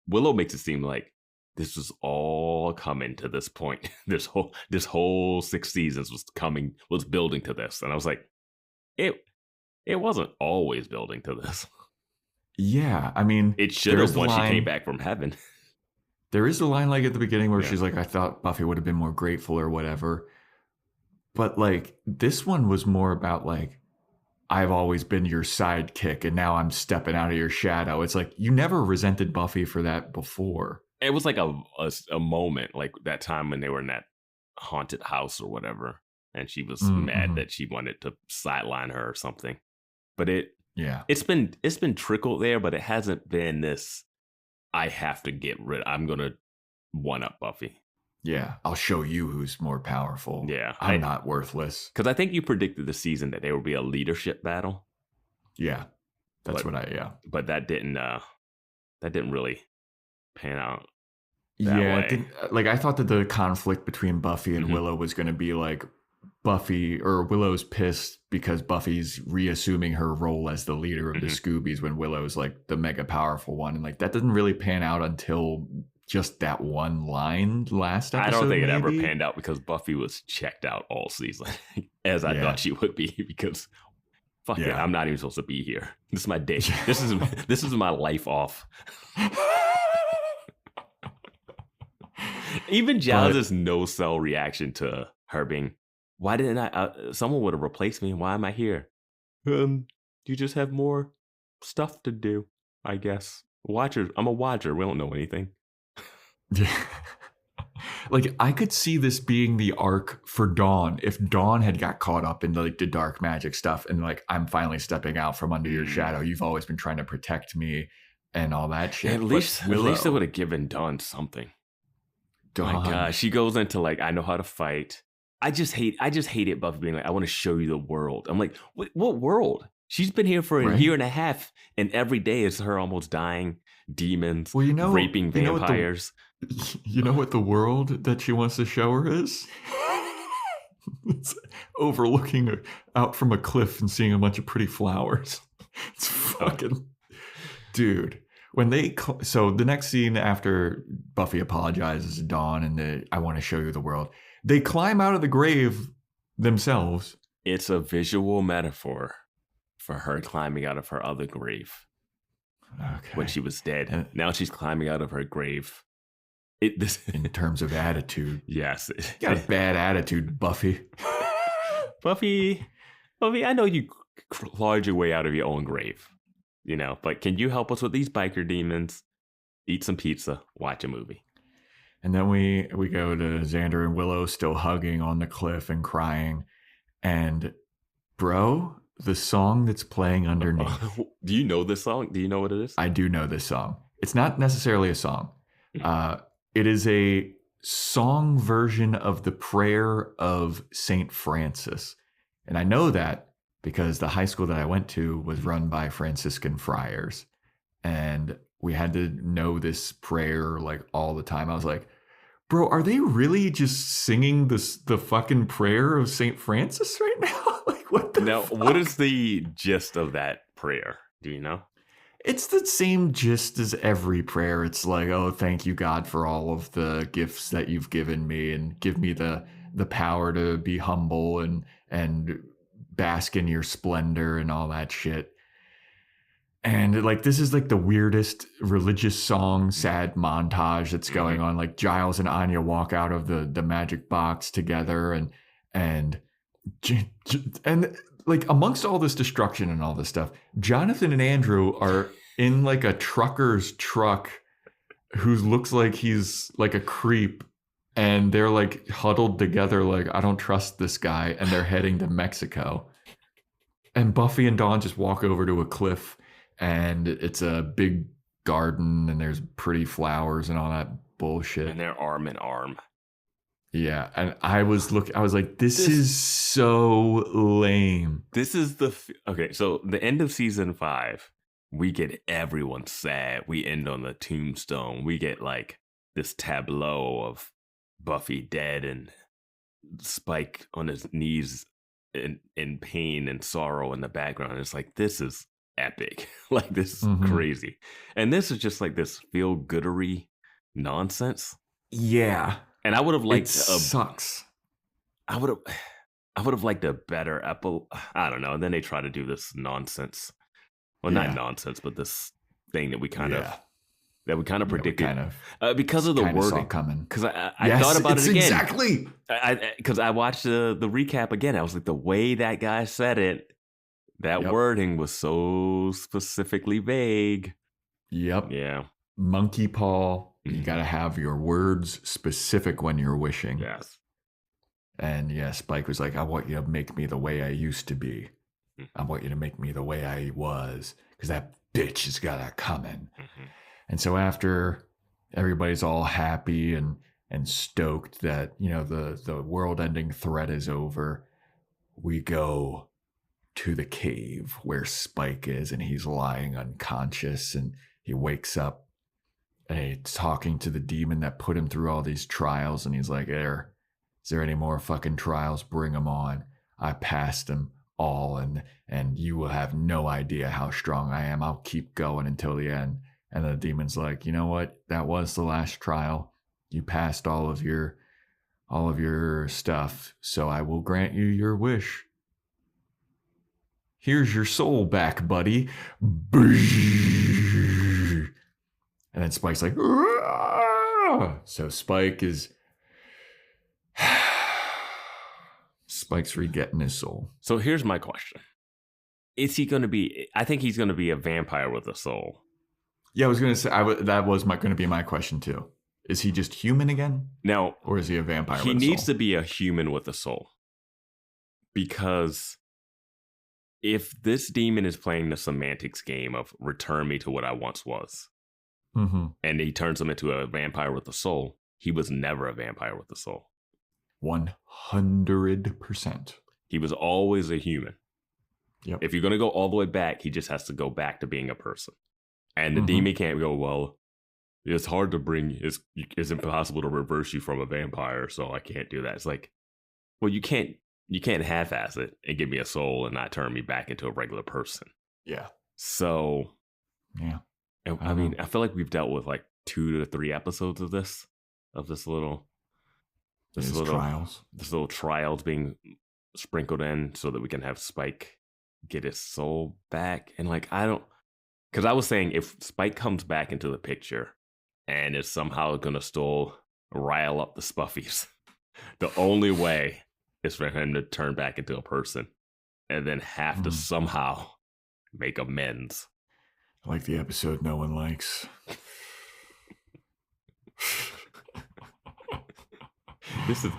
Willow makes it seem like this was all coming to this point. This whole 6 seasons was building to this. And I was like, it wasn't always building to this. Yeah, I mean, it should have once she came back from heaven. There is a line like at the beginning where she's like, I thought Buffy would have been more grateful or whatever. But like this one was more about like, I've always been your sidekick and now I'm stepping out of your shadow. It's like you never resented Buffy for that before. It was like a moment, like that time when they were in that haunted house or whatever. And she was mad that she wanted to sideline her or something. But it's been trickled there, but it hasn't been this, I have to get rid. I'm going to one up Buffy. Yeah, I'll show you who's more powerful. Yeah. I'm not worthless. Because I think you predicted the season that there would be a leadership battle. Yeah, But that didn't really pan out that way. Like I thought that the conflict between Buffy and Willow was going to be like Buffy or Willow's pissed because Buffy's reassuming her role as the leader of the Scoobies when Willow's like the mega powerful one. And like that doesn't really pan out until just that one line last episode. I don't think it ever panned out because Buffy was checked out all season as I thought she would be because fuck it, I'm not even supposed to be here. This is my day. This is my life off. Even Giles' no-sell reaction to her being, why didn't someone would have replaced me. Why am I here? You just have more stuff to do, I guess. I'm a watcher. We don't know anything. Like I could see this being the arc for Dawn if Dawn had got caught up in like the dark magic stuff and like I'm finally stepping out from under your shadow. You've always been trying to protect me and all that shit. At least it would have given Dawn something. Dawn. My God, she goes into like, I know how to fight. I just hated Buffy being like, I want to show you the world. I'm like, what world? She's been here for a year and a half, and every day is her almost dying. Demons, raping vampires. You know what the world that she wants to show her is? It's overlooking out from a cliff and seeing a bunch of pretty flowers. It's fucking... Dude. When so the next scene after Buffy apologizes to Dawn and I want to show you the world, they climb out of the grave themselves. It's a visual metaphor for her climbing out of her other grave. Okay. When she was dead. Now she's climbing out of her grave. In terms of attitude. Yes. You got a bad attitude, Buffy. Buffy, I know you clawed your way out of your own grave. You know, but can you help us with these biker demons? Eat some pizza, watch a movie. And then we go to Xander and Willow still hugging on the cliff and crying. And bro, the song that's playing underneath. Do you know this song? Do you know what it is? I do know this song. It's not necessarily a song. It is a song version of the prayer of Saint Francis. And I know that because the high school that I went to was run by Franciscan friars. And we had to know this prayer like all the time. I was like, bro, are they really just singing the fucking prayer of St. Francis right now? Like, what the fuck? What is the gist of that prayer? Do you know? It's the same gist as every prayer. It's like, oh, thank you, God, for all of the gifts that you've given me and give me the power to be humble and bask in your splendor and all that shit. And like this is like the weirdest religious song sad montage that's going on. Like Giles and Anya walk out of the magic box together and like amongst all this destruction and all this stuff, Jonathan and Andrew are in like a trucker's truck who looks like he's like a creep And they're like huddled together like, I don't trust this guy. And they're heading to Mexico. And Buffy and Dawn just walk over to a cliff. And it's a big garden. And there's pretty flowers and all that bullshit. And they're arm in arm. Yeah. And I was like, this is so lame. This is okay. So the end of season 5, we get everyone sad. We end on the tombstone. We get like this tableau of Buffy dead and Spike on his knees in pain and sorrow in the background. It's like, this is epic. Like, this is crazy. And this is just like this feel-goodery nonsense. Yeah. And I would have liked sucks. I would have liked a better I don't know. And then they try to do this nonsense. Well, not nonsense, but this thing that we kind of predicted, because of the wording coming. Because I thought about it again. Exactly. Because I watched the recap again. I was like, the way that guy said it, that wording was so specifically vague. Yep. Yeah. Monkey paw. You got to have your words specific when you're wishing. Yes. And yeah, Spike was like, I want you to make me the way I used to be. I want you to make me the way I was. Because that bitch has got it coming. And so after everybody's all happy and stoked that, you know, the world-ending threat is over, we go to the cave where Spike is, and he's lying unconscious, and he wakes up and he's talking to the demon that put him through all these trials, and he's like, is there any more fucking trials? Bring them on. I passed them all, and you will have no idea how strong I am. I'll keep going until the end. And the demon's like, you know what? That was the last trial. You passed all of your stuff, so I will grant you your wish. Here's your soul back, buddy. And then Spike's like, Aah! So Spike's re-getting his soul. So here's my question. Is he going to be, I think he's going to be a vampire with a soul. Yeah, I was going to say, that was going to be my question too. Is he just human again? Now, or is he a vampire with a soul? He needs to be a human with a soul. Because if this demon is playing the semantics game of return me to what I once was, and he turns him into a vampire with a soul, he was never a vampire with a soul. 100%. He was always a human. Yep. If you're going to go all the way back, he just has to go back to being a person. And the demon can't go, well, it's hard to bring, it's impossible to reverse you from a vampire, so I can't do that. It's like, well, you can't half-ass it and give me a soul and not turn me back into a regular person. Yeah. So, yeah. I mean, I feel like we've dealt with like 2 to 3 episodes of this little trials being sprinkled in so that we can have Spike get his soul back. And like, because I was saying, if Spike comes back into the picture and is somehow going to still rile up the Spuffies, the only way is for him to turn back into a person and then have to somehow make amends. Like the episode no one likes.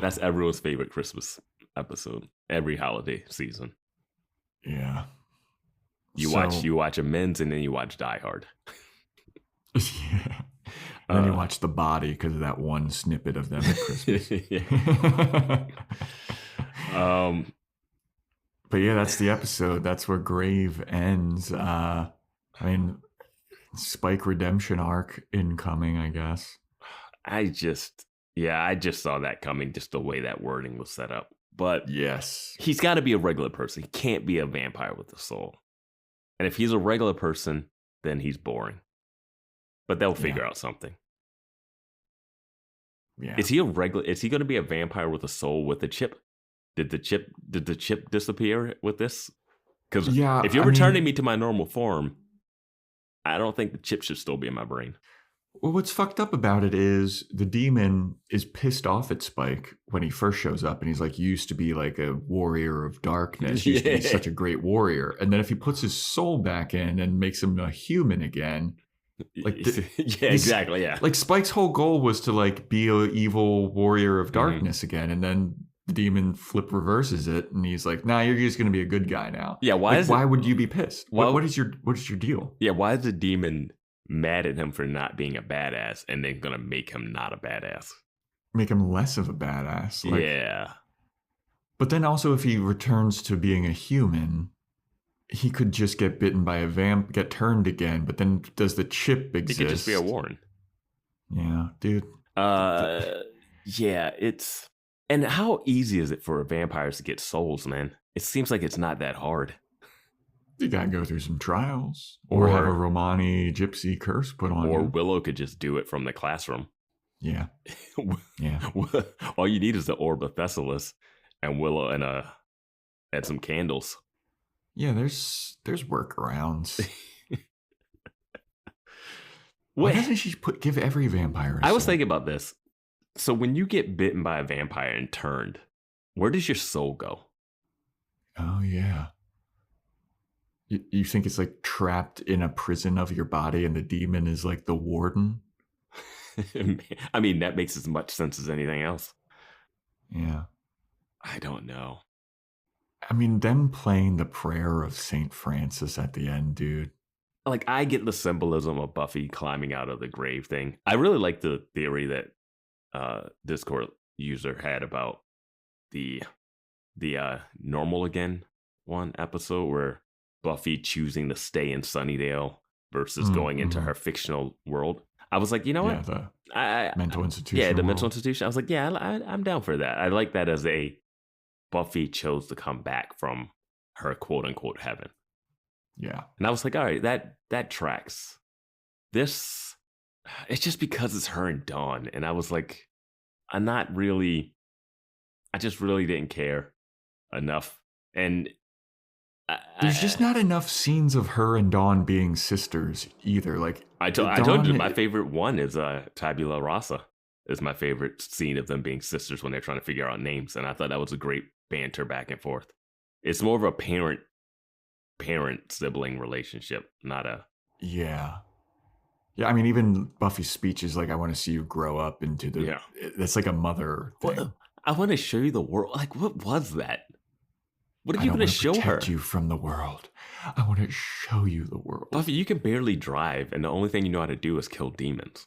That's everyone's favorite Christmas episode every holiday season. Yeah. You watch Amends and then you watch Die Hard. Yeah. And then you watch The Body because of that one snippet of them at Christmas. But yeah, that's the episode. That's where Grave ends. I mean, Spike redemption arc incoming, I guess. I just saw that coming, just the way that wording was set up. But yes, he's got to be a regular person. He can't be a vampire with a soul. And if he's a regular person, then he's boring. But they'll figure out something. Yeah. Is he going to be a vampire with a soul with a chip? Did the chip disappear with this? Because if you're returning me to my normal form, I don't think the chip should still be in my brain. Well, what's fucked up about it is the demon is pissed off at Spike when he first shows up, and he's like, you used to be like a warrior of darkness. You used to be such a great warrior. And then if he puts his soul back in and makes him a human again, Like, exactly. Yeah. Like Spike's whole goal was to like be a evil warrior of darkness again, and then the demon flip reverses it, and he's like, "Nah, you're just gonna be a good guy now." Yeah. Why would you be pissed? What is your deal? Yeah. Why is the demon mad at him for not being a badass, and then gonna make him not a badass? Make him less of a badass. Like, yeah. But then also, if he returns to being a human, he could just get bitten by a vamp, get turned again. But then does the chip exist? He could just be a Warren. Yeah, dude. Yeah, it's... And how easy is it for vampires to get souls, man? It seems like it's not that hard. You gotta go through some trials. Or have a Romani gypsy curse put on you. Or Willow could just do it from the classroom. Yeah. Yeah. All you need is the Orb of Thessalos and Willow and some candles. Yeah, there's workarounds. Why doesn't she give every vampire a I was soul? thinking about this. So when you get bitten by a vampire and turned, where does your soul go? Oh, yeah. You think it's like trapped in a prison of your body and the demon is like the warden? I mean, that makes as much sense as anything else. Yeah. I don't know. I mean, them playing the prayer of St. Francis at the end, dude. Like, I get the symbolism of Buffy climbing out of the grave thing. I really like the theory that Discord user had about the Normal Again one episode where Buffy choosing to stay in Sunnydale versus going into her fictional world. I was like, you know what? The mental institution. Yeah, the world. mental institution. I was like, yeah, I'm down for that. I like that as a Buffy chose to come back from her quote unquote heaven. Yeah. And I was like, all right, that tracks. This, it's just because it's her and Dawn. And I was like, I just really didn't care enough. And there's just not enough scenes of her and Dawn being sisters either. Like I told you, my favorite one is Tabula Rasa. Is my favorite scene of them being sisters when they're trying to figure out names. And I thought that was a great banter back and forth. It's more of a parent-sibling relationship, not a... Yeah. Yeah, I mean, even Buffy's speech is like, I want to see you grow up into the... Yeah. That's like a mother thing. Well, I want to show you the world. Like, what was that? What are you going to show her? I protect you from the world. I want to show you the world. Buffy, you can barely drive, and the only thing you know how to do is kill demons.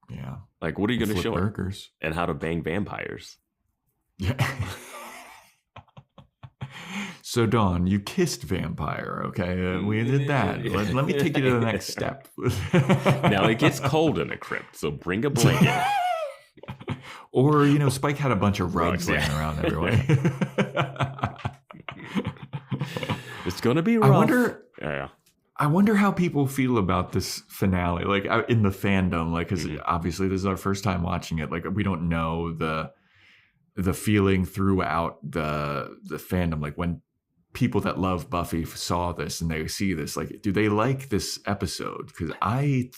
Yeah. Like, what are you going to show burgers. her? And how to bang vampires. Yeah. So, Dawn, you kissed vampire, okay? We did that. Let me take you to the next step. Now, it gets cold in the crypt, so bring a blanket. Or, Spike had a bunch of rugs laying around everywhere. It's going to be rough. I wonder how people feel about this finale, like in the fandom, like, because obviously this is our first time watching it. Like, we don't know the feeling throughout the fandom. Like, when people that love Buffy saw this and they see this, like, do they like this episode? Because I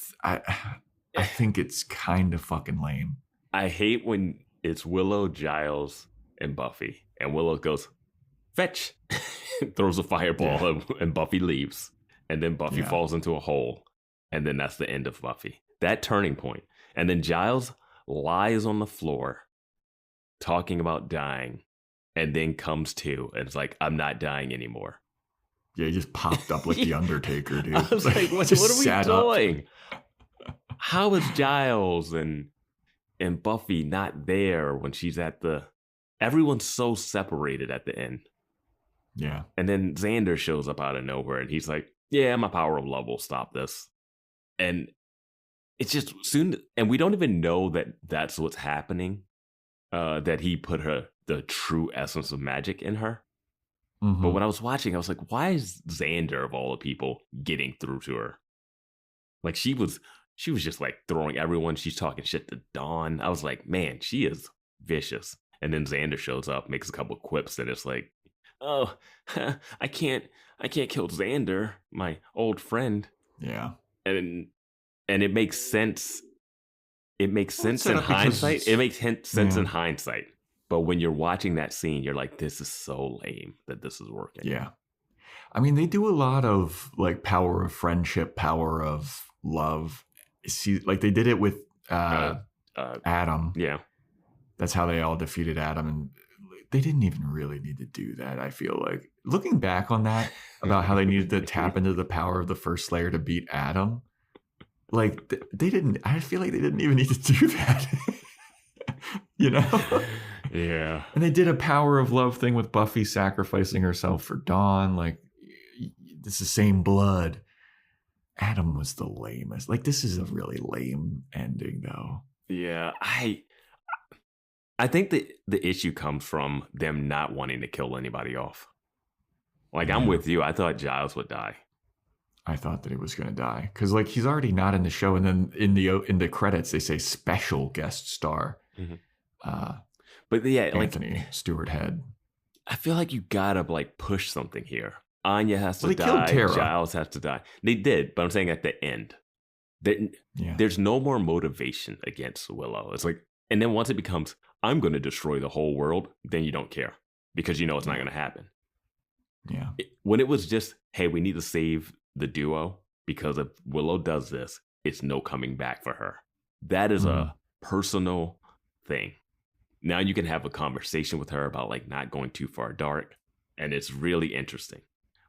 think it's kind of fucking lame. I hate when it's Willow, Giles, and Buffy, and Willow goes, fetch, throws a fireball, and Buffy leaves. And then Buffy falls into a hole. And then that's the end of Buffy. That turning point. And then Giles lies on the floor talking about dying. And then comes to. And it's like, I'm not dying anymore. Yeah, he just popped up like The Undertaker, dude. I was like, what are we doing? How is Giles and Buffy not there when she's at the... Everyone's so separated at the end. Yeah. And then Xander shows up out of nowhere. And he's like, yeah, my power of love will stop this. And it's just soon, and we don't even know that that's what's happening, that he put the true essence of magic in her. Mm-hmm. But when I was watching, I was like, why is Xander, of all the people, getting through to her? Like, she was just like throwing everyone. She's talking shit to Dawn. I was like, man, she is vicious. And then Xander shows up, makes a couple quips, and it's like, oh, I can't kill Xander, my old friend. Yeah. And it makes sense. It makes sense in hindsight. It makes sense in hindsight. But when you're watching that scene, you're like, this is so lame that this is working. Yeah. I mean, they do a lot of like power of friendship, power of love. See, like they did it with Adam. Yeah. That's how they all defeated Adam. And they didn't even really need to do that, I feel like. Looking back on that, about how they needed to tap into the power of the First Slayer to beat Adam, like they didn't, I feel like they didn't even need to do that. You know? Yeah. And they did a power of love thing with Buffy sacrificing herself for Dawn. Like, it's the same blood. Adam was the lamest. Like, this is a really lame ending, though. Yeah. I think the issue comes from them not wanting to kill anybody off. Like, I'm with you. I thought Giles would die. I thought that he was going to die. Because, like, he's already not in the show. And then in the credits, they say special guest star. Mm-hmm. But yeah, Anthony Stewart Head. I feel like you gotta like push something here. Anya has to die. Giles has to die. They did, but I'm saying at the end, there's no more motivation against Willow. It's like, and then once it becomes, I'm going to destroy the whole world, then you don't care because you know it's not going to happen. Yeah. When it was just, hey, we need to save the duo because if Willow does this, it's no coming back for her. That is a personal thing. Now you can have a conversation with her about like not going too far dark, and it's really interesting.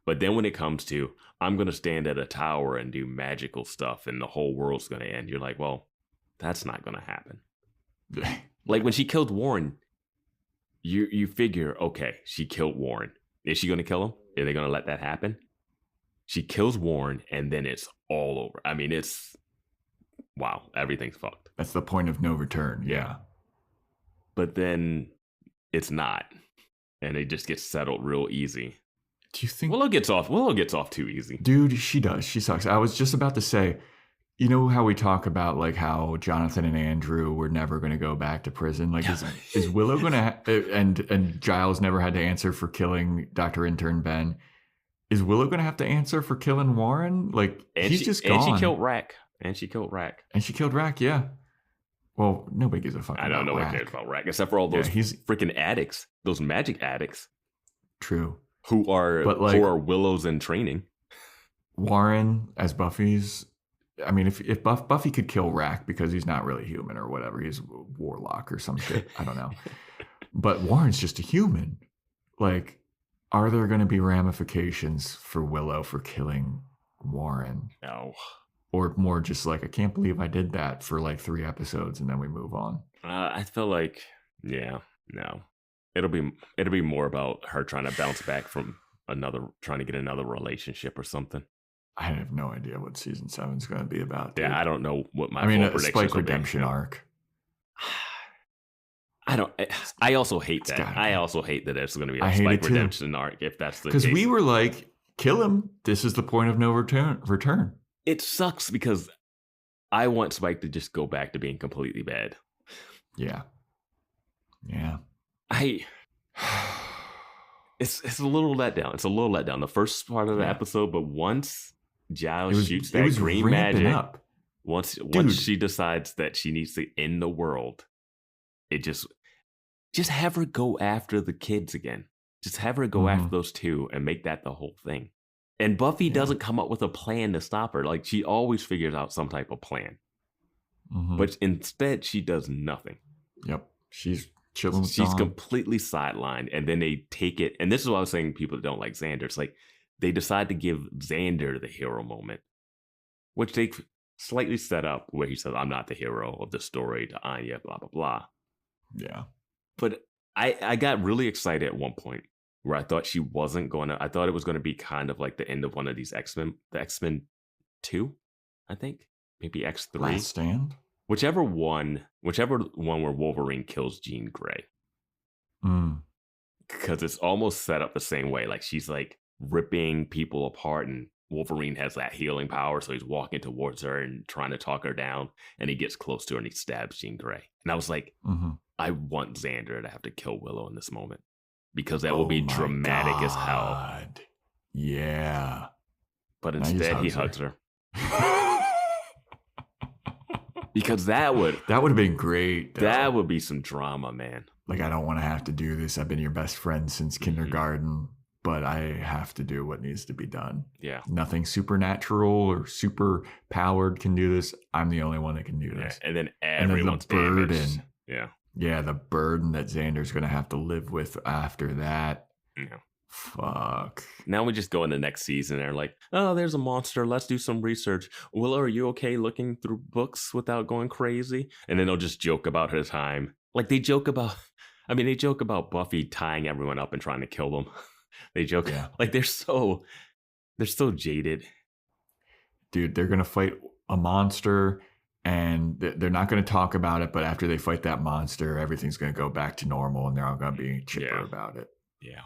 But then when it comes to, I'm going to stand at a tower and do magical stuff and the whole world's going to end, you're like, well, that's not going to happen. Like when she killed Warren, you figure, okay, she killed Warren. Is she going to kill him? Are they going to let that happen? She kills Warren and then it's all over. I mean, it's, wow, everything's fucked. That's the point of no return. Yeah. But then it's not. And it just gets settled real easy. Do you think Willow gets off too easy? Dude, she does. She sucks. I was just about to say, you know how we talk about like how Jonathan and Andrew were never going to go back to prison? Like, is Willow going to and Giles never had to answer for killing Dr. Intern Ben. Is Willow going to have to answer for killing Warren? Like, he's just gone. And she killed Rack. And she killed Rack, yeah. Well, nobody gives a fuck. I don't know what cares about Rack, except for all those freaking addicts, those magic addicts. True. Who are Willows in training. Warren as Buffy's. I mean, if Buffy could kill Rack because he's not really human or whatever, he's a warlock or some shit. I don't know. But Warren's just a human. Like, are there going to be ramifications for Willow for killing Warren? No. Or more just like, I can't believe I did that for like 3 episodes and then we move on. I feel like, no. It'll be more about her trying to bounce back from trying to get another relationship or something. I have no idea what season 7 is going to be about. Dude. Yeah, I don't know what my a Spike redemption arc. I also hate that. I also hate that it's going to be a Spike redemption arc if that's the case. Because we were like, kill him. This is the point of no return. It sucks because I want Spike to just go back to being completely bad. Yeah. It's a little letdown. It's a little letdown. The first part of the episode, but once Giles shoots that green magic, once she decides that she needs to end the world, it just have her go after the kids again. Just have her go after those two and make that the whole thing. And Buffy doesn't come up with a plan to stop her. Like, she always figures out some type of plan. But instead, she does nothing. Yep. She's chilling with She's Dawn. completely sidelined. And then they take it. And this is what I was saying, people that don't like Xander. It's like, they decide to give Xander the hero moment. Which they slightly set up where he says, I'm not the hero of the story to Anya, blah, blah, blah. Yeah. But I got really excited at one point. Where I thought she wasn't going to, I thought it was going to be kind of like the end of one of these X-Men, the X-Men 2, I think, maybe X3. Last Stand? Whichever one where Wolverine kills Jean Grey. Because it's almost set up the same way. Like, she's like ripping people apart and Wolverine has that healing power. So he's walking towards her and trying to talk her down. And he gets close to her and he stabs Jean Grey. And I was like, I want Xander to have to kill Willow in this moment. Because that will be dramatic as hell. Yeah. But instead, he hugs her. Because that would have been great. That would be some drama, man. Like, I don't want to have to do this. I've been your best friend since kindergarten. but I have to do what needs to be done. Yeah. Nothing supernatural or super powered can do this. I'm the only one that can do this. And then everyone's damaged. Yeah. Yeah, the burden that Xander's going to have to live with after that. Yeah. Fuck. Now we just go in the next season and they're like, oh, there's a monster. Let's do some research. Willow, are you okay looking through books without going crazy? And then they'll just joke about her time. Like they joke about Buffy tying everyone up and trying to kill them. They joke. Yeah. Like they're so jaded. Dude, they're going to fight a monster and they're not going to talk about it. But after they fight that monster, everything's going to go back to normal and they're all going to be chipper about it. Yeah.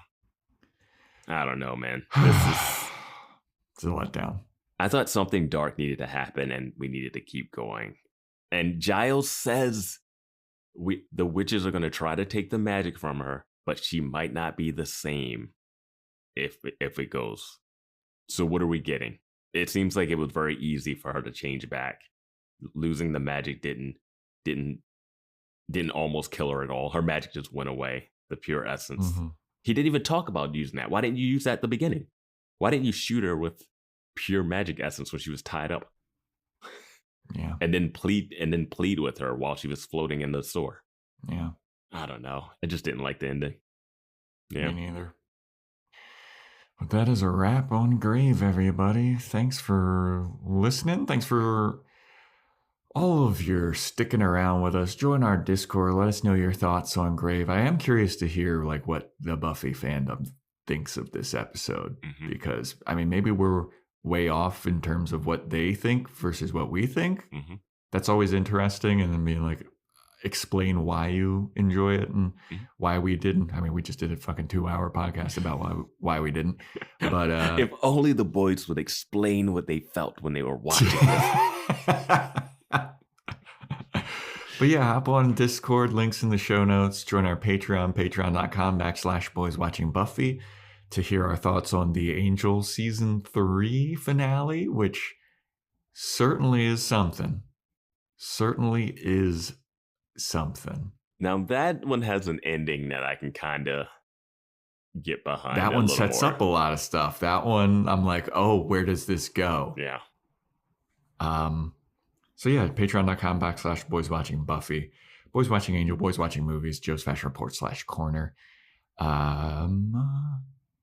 I don't know, man. It's a letdown. I thought something dark needed to happen and we needed to keep going. And Giles says the witches are going to try to take the magic from her, but she might not be the same if it goes. So what are we getting? It seems like it was very easy for her to change back. Losing the magic didn't almost kill her at all. Her magic just went away. The pure essence. Mm-hmm. He didn't even talk about using that. Why didn't you use that at the beginning? Why didn't you shoot her with pure magic essence when she was tied up? Yeah. And then plead with her while she was floating in the store. Yeah. I don't know. I just didn't like the ending. Yeah. Me neither. But that is a wrap on Grave, everybody. Thanks for listening. Thanks for all of your sticking around with us. Join our Discord. Let us know your thoughts on Grave. I am curious to hear like what the Buffy fandom thinks of this episode. Mm-hmm. Because, I mean, maybe we're way off in terms of what they think versus what we think. Mm-hmm. That's always interesting. And then being like, explain why you enjoy it and why we didn't. I mean, we just did a fucking 2-hour podcast about why we didn't. But if only the boys would explain what they felt when they were watching this. But yeah, hop on Discord, links in the show notes. Join our Patreon, patreon.com/Boys Watching Buffy, to hear our thoughts on the Angel Season 3 finale, which certainly is something. Certainly is something. Now that one has an ending that I can kind of get behind. That one sets up a lot of stuff. That one, I'm like, oh, where does this go? Yeah. So yeah, patreon.com/Boys Watching Buffy, Boys Watching Angel, Boys Watching Movies, Joe's Fashion Report /corner.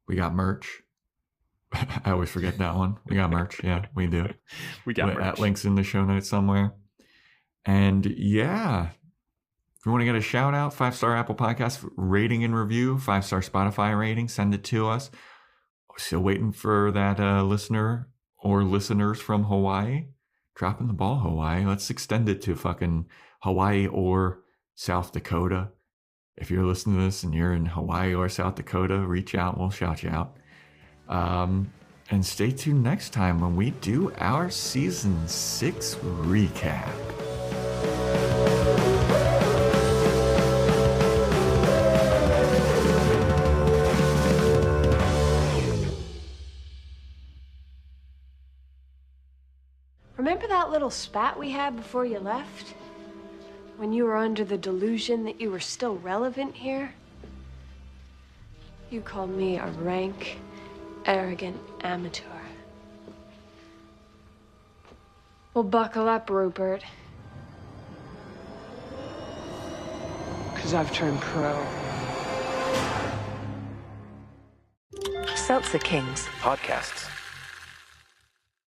We got merch. I always forget that one. We got merch. Yeah, we do. We got merch. That link's in the show notes somewhere. And yeah, if you want to get a shout out, 5-star Apple Podcast rating and review, 5-star Spotify rating, send it to us. Still waiting for that listener or listeners from Hawaii. Dropping the ball, Hawaii. Let's extend it to fucking Hawaii or South Dakota. If you're listening to this and you're in Hawaii or South Dakota, reach out. We'll shout you out. And stay tuned next time when we do our Season 6 recap. Remember that little spat we had before you left? When you were under the delusion that you were still relevant here? You called me a rank, arrogant amateur. Well, buckle up, Rupert. 'Cause I've turned pro. Seltzer Kings Podcasts.